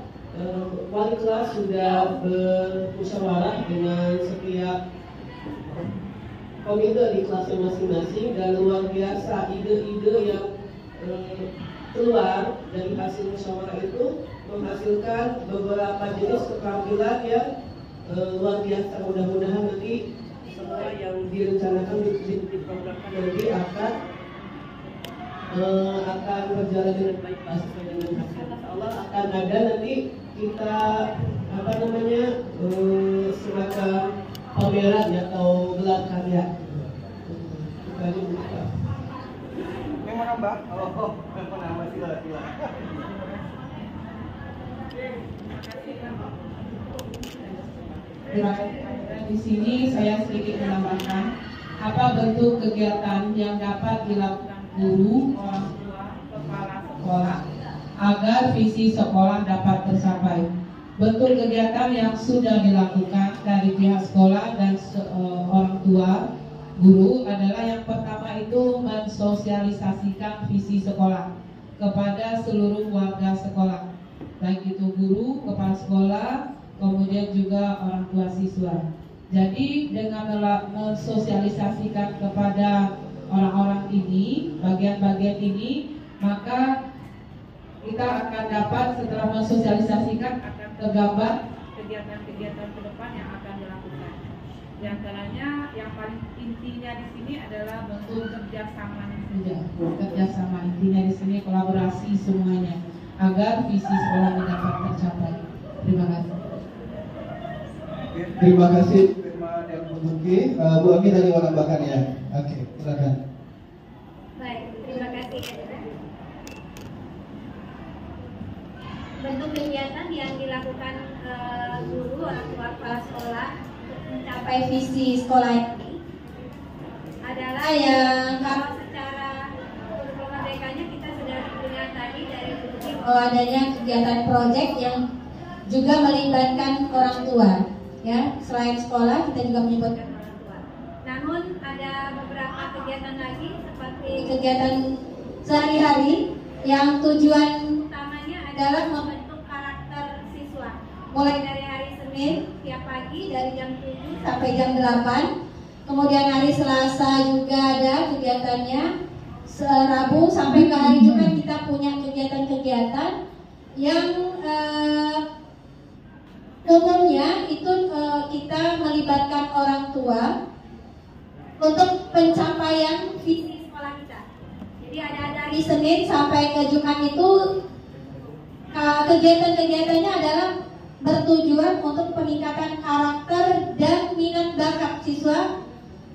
wali kelas sudah bermusyawarah dengan setiap komite di kelasnya masing-masing, dan luar biasa ide-ide yang keluar dari hasil musyawarah itu menghasilkan beberapa jenis keterampilan yang luar biasa. Mudah-mudahan nanti semua yang direncanakan diprogramkan nanti akan berjalan dengan baik sesuai dengan hasil. Insyaallah akan ada nanti kita semacam pameran atau gelar karya. Yang mana Mbak? Oh, nama sila. Di sini saya sedikit menambahkan apa bentuk kegiatan yang dapat dilakukan guru, orang tua, kepala sekolah agar visi sekolah dapat tercapai. Bentuk kegiatan yang sudah dilakukan dari pihak sekolah dan orang tua, guru adalah yang pertama itu mensosialisasikan visi sekolah kepada seluruh warga sekolah, baik itu guru, kepala sekolah, kemudian juga orang tua siswa. Jadi dengan mensosialisasikan kepada orang-orang ini, bagian-bagian ini, maka kita akan dapat setelah mensosialisasikan akan tergambar kegiatan-kegiatan ke depan yang akan dilakukan. Di antaranya yang paling intinya di sini adalah bentuk kerjasama saja. Kerjasama intinya di sini kolaborasi semuanya agar visi sekolah dapat tercapai. Terima kasih. Terima kasih yang menunjuki. Bu Ami tadi mau tambahkan ya. Oke, silakan. Baik, terima kasih. Bentuk kegiatan yang dilakukan guru, orang tua, kepala sekolah untuk mencapai visi sekolah ini adalah yang kalau secara kurikulum merdekanya kita sudah dengar tadi dari adanya kegiatan proyek yang juga melibatkan orang tua. Ya, selain sekolah kita juga menyebutkan orang tua. Namun ada beberapa kegiatan lagi seperti kegiatan sehari-hari yang tujuan utamanya adalah membentuk karakter siswa. Mulai dari hari Senin tiap pagi dari jam 7 sampai jam 8. Kemudian hari Selasa juga ada kegiatannya. Rabu sampai ke hari Jumat kita punya kegiatan-kegiatan yang umumnya itu kita melibatkan orang tua untuk pencapaian visi sekolah kita. Jadi ada dari Senin sampai ke Jumat itu kegiatan-kegiatannya adalah bertujuan untuk peningkatan karakter dan minat bakat siswa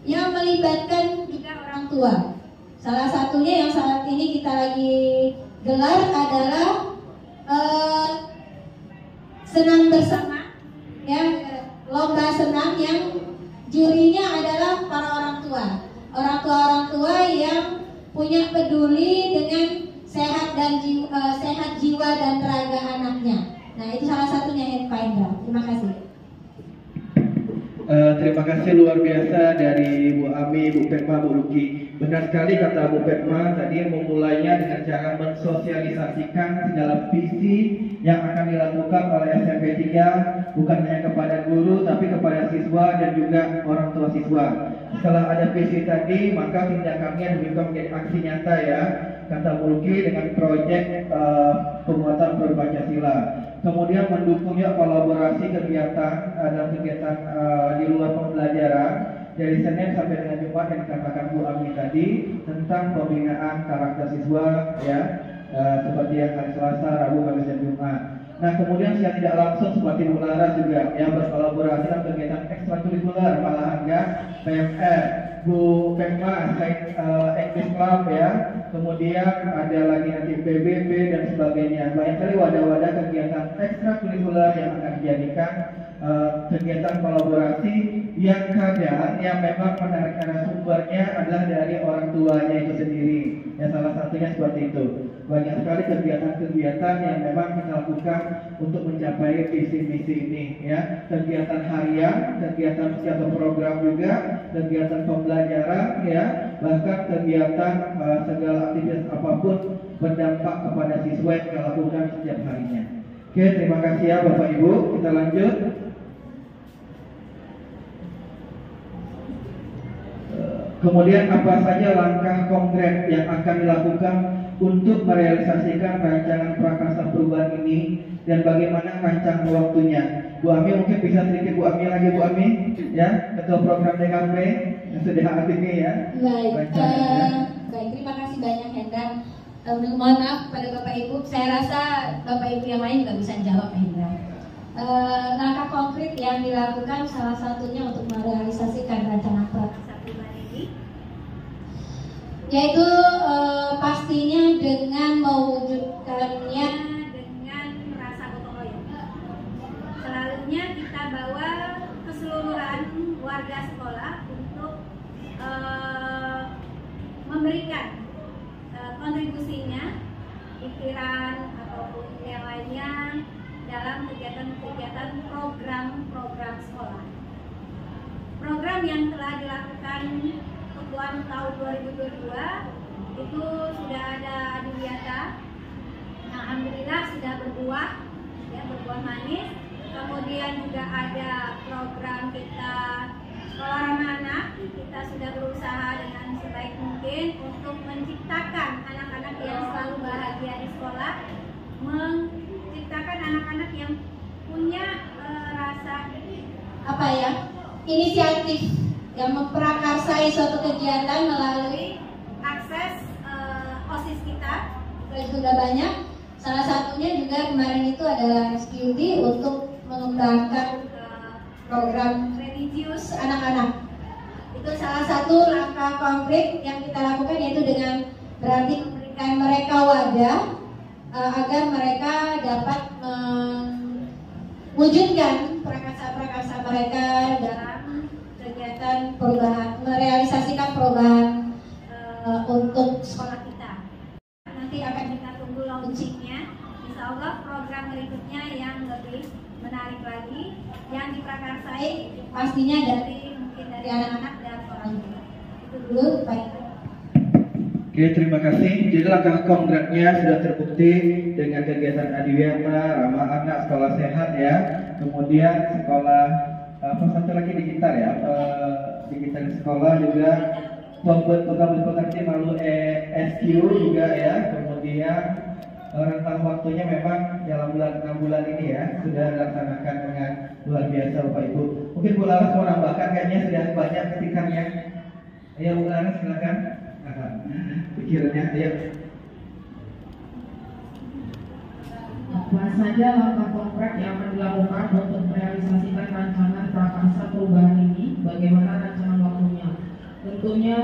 yang melibatkan juga orang tua. Salah satunya yang saat ini kita lagi gelar adalah senam bersama, ya, lomba senam yang jurinya adalah para orang tua yang punya peduli dengan sehat jiwa dan raga anaknya. Nah, itu salah satunya Pak Indra. Terima kasih. Terima kasih luar biasa dari Bu Ami, Bu Petma, Bu Luki. Benar sekali kata Bu Petma tadi memulainya dengan cara mensosialisasikan segala visi yang akan dilakukan oleh SMP 3 bukan hanya kepada guru tapi kepada siswa dan juga orang tua siswa. Setelah ada visi tadi maka tindakannya juga menjadi aksi nyata ya, kata Bu Luki dengan proyek penguatan Pancasila. Kemudian mendukungnya kolaborasi kegiatan dalam kegiatan di luar pembelajaran dari Senin sampai dengan Jumat yang dikatakan Bu Ami tadi tentang pembinaan karakter siswa ya, seperti yang hari Selasa, Rabu, Kamis dan Jumat. Nah, kemudian secara tidak langsung seperti Bu Laras juga yang berkolaborasi dalam kegiatan ekstrakurikuler, malahan ya, PMR, Bu Pekma, English Club ya, kemudian ada lagi nanti PBB dan sebagainya. Banyak sekali wadah-wadah kegiatan ekstrakurikuler yang akan dijadikan kegiatan kolaborasi yang kadang yang memang menarik narasumbernya adalah dari orang tuanya itu sendiri. Ya, salah satunya seperti itu. Banyak sekali kegiatan-kegiatan yang memang kita lakukan untuk mencapai visi-misi ini ya. Kegiatan harian, kegiatan setiap program juga, kegiatan pembelajaran ya, bahkan kegiatan segala aktivitas apapun berdampak kepada siswa yang kita lakukan setiap harinya. Oke, terima kasih ya Bapak Ibu. Kita lanjut. Kemudian apa saja langkah konkret yang akan dilakukan untuk merealisasikan rancangan prakarsa perubahan ini dan bagaimana rancangan waktunya? Bu Ami mungkin bisa sedikit Bu Ami lagi Bu Ami ya, ketua program DKP yang sudah aktif ini ya. Baik, terima kasih banyak Hendra. Mohon maaf pada Bapak Ibu, saya rasa Bapak Ibu yang lain juga bisa jawab Hendra. Langkah konkret yang dilakukan salah satunya untuk merealisasikan rancangan prakarsa perubahan ini, yaitu pastinya dengan mewujudkannya dengan rasa gotong royong. Selalunya kita bawa keseluruhan warga sekolah untuk memberikan kontribusinya, pikiran ataupun yang lainnya dalam kegiatan-kegiatan program sekolah. Program yang telah dilakukan Kepuan tahun 2022 itu sudah ada Adiwiyata, nah, alhamdulillah sudah berbuah, ya, berbuah manis. Kemudian juga ada program kita Sekolah Ramah Anak, kita sudah berusaha dengan sebaik mungkin untuk menciptakan anak-anak yang selalu bahagia di sekolah, menciptakan anak-anak yang punya rasa inisiatif yang memprakarsai suatu kegiatan melalui akses OSIS kita. Sudah banyak. Salah satunya juga kemarin itu adalah SQD untuk mengembangkan program religius anak-anak. Itu salah satu langkah konkret yang kita lakukan, yaitu dengan berarti memberikan mereka wadah agar mereka dapat mewujudkan prakarsa-prakarsa mereka dalam kegiatan perubahan, merealisasikan perubahan untuk sekolah kita. Nanti akan kita tunggu launchingnya. Insya Allah program berikutnya yang lebih menarik lagi, yang diprakarsai pastinya mungkin dari anak-anak dan orang tua. Itu dulu, baik. Oke, terima kasih. Jadi langkah konkretnya sudah terbukti dengan kegiatan Adiwiyata, Ramah Anak, Sekolah Sehat ya. Kemudian sekolah apa satu lagi digital ya, digital sekolah juga, pembuat program pengerti melalui SQ juga ya. Kemudian rentang waktunya memang dalam bulan 6 bulan ini ya sudah dilaksanakan dengan luar biasa Bapak Ibu. Mungkin Bu Laras mau nambahkan, kayaknya sudah banyak ketikannya. Ayo Bu Laras silakan. Pikirannya ayo. Apa saja langkah konkret yang akan dilakukan untuk merealisasikan rancangan prakarsa perubahan ini? Bagaimana rancangan waktunya? Tentunya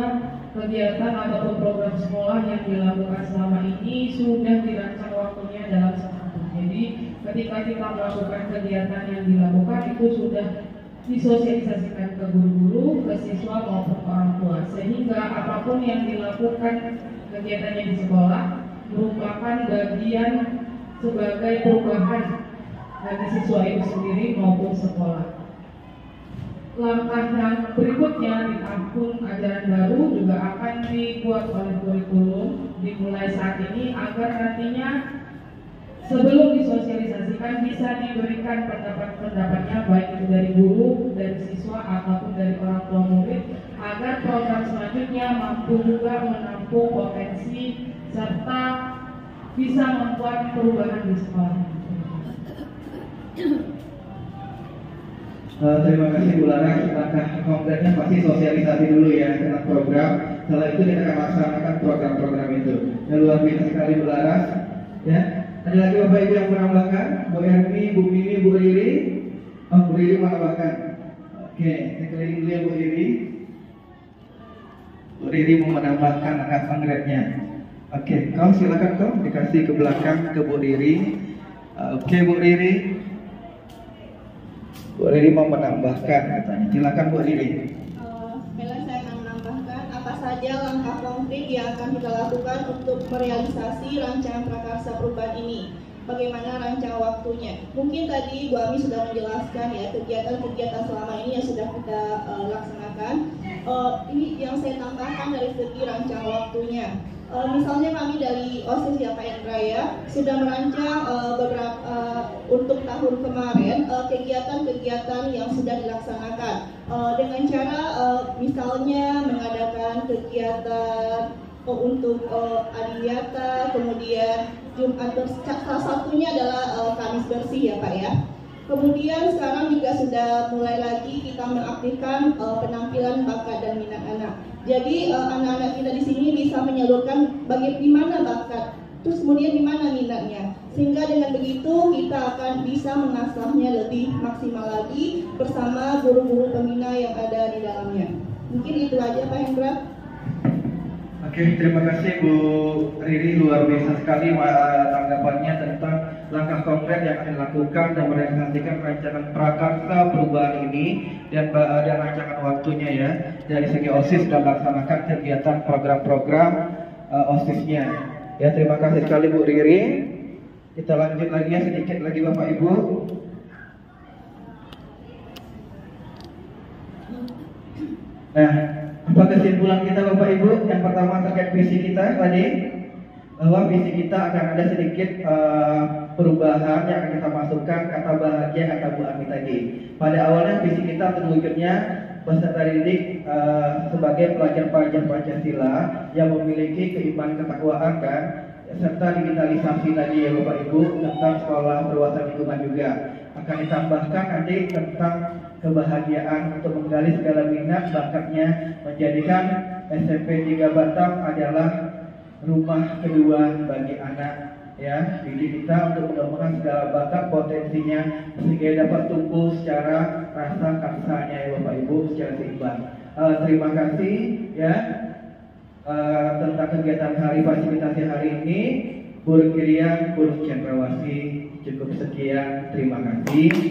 kegiatan ataupun program sekolah yang dilakukan selama ini sudah dirancang waktunya dalam satu. Jadi ketika kita melakukan kegiatan yang dilakukan itu sudah disosialisasikan ke guru-guru, ke siswa maupun ke orang tua, sehingga apapun yang dilakukan kegiatannya di sekolah merupakan bagian sebagai perubahan bagi siswa itu sendiri maupun sekolah. Langkah yang berikutnya di tahun ajaran baru juga akan dibuat oleh kurikulum dimulai saat ini agar nantinya sebelum disosialisasikan bisa diberikan pendapat-pendapatnya baik itu dari guru, dari siswa ataupun dari orang tua murid agar program selanjutnya mampu juga menampung potensi serta bisa membuat perubahan di sekolah. Terima kasih Bu Laras. Langkah konkretnya pasti sosialisasi dulu ya tentang program. Setelah itu kita akan laksanakan program-program itu. Dan luar biasa sekali Bu Laras. Ya, Ada lagi Bapak Ibu yang menambahkan? Bu Ermi, Bu Mimi, Bu Riri. Oh, Bu Riri menambahkan. Oke, kita keliling dulu ya Bu Riri. Bu Riri mau menambahkan angka kongresnya. Oke, kau silakan kau dikasih ke belakang ke Bu Riri. Oke Bu Riri. Bu Riri mau menambahkan katanya. Silakan Bu Riri. Saya akan menambahkan apa saja langkah konkret yang akan kita lakukan untuk merealisasi rancangan prakarsa perubahan ini. Bagaimana rancangan waktunya? Mungkin tadi Bu Ami sudah menjelaskan ya kegiatan-kegiatan selama ini yang sudah kita laksanakan. Ini yang saya tambahkan dari segi rancangan waktunya. Misalnya kami dari OSIS ya Pak Hendra ya sudah merancang beberapa untuk tahun kemarin kegiatan-kegiatan yang sudah dilaksanakan dengan cara misalnya mengadakan kegiatan untuk Adiwiyata, kemudian Jumat salah satunya adalah Kamis bersih ya Pak ya. Kemudian sekarang juga sudah mulai lagi kita mengaktifkan penampilan bakat dan minat anak. Jadi anak-anak kita di sini bisa menyalurkan di mana bakat, terus kemudian di mana minatnya. Sehingga dengan begitu kita akan bisa mengasahnya lebih maksimal lagi bersama guru-guru pembina yang ada di dalamnya. Mungkin itu aja Pak Hendra. Oke, terima kasih Bu Riri, luar biasa sekali tanggapannya tentang langkah konkret yang akan dilakukan dan merealisasikan rancangan prakarsa perubahan ini dan rancangan waktunya ya dari segi OSIS dan laksanakan kegiatan program-program OSISnya. Ya, terima kasih sekali Bu Riri. Kita lanjut lagi ya sedikit lagi Bapak Ibu. Nah, apa kesimpulan kita Bapak Ibu? Yang pertama terkait visi kita tadi, bahwa visi kita akan ada sedikit perubahan yang akan kita masukkan kata bahagia kata Bu Ami tadi. Pada awalnya visi kita terwujudnya peserta didik sebagai pelajar-pelajar Pancasila yang memiliki keimanan ketakwaan kan, serta digitalisasi tadi ya Bapak Ibu tentang sekolah berwawasan lingkungan juga. Akan ditambahkan nanti tentang kebahagiaan untuk menggali segala minat bakatnya, menjadikan SMP 3 Batam adalah rumah kedua bagi anak ya didik kita untuk mengembangkan segala bakat potensinya sehingga dapat tumbuh secara rasa kaksanya ya Bapak Ibu secara seimbang. Terima kasih ya tentang kegiatan hari fasilitasi hari ini. Burung Kirian, Burung Cendrawasih, cukup sekian, terima kasih.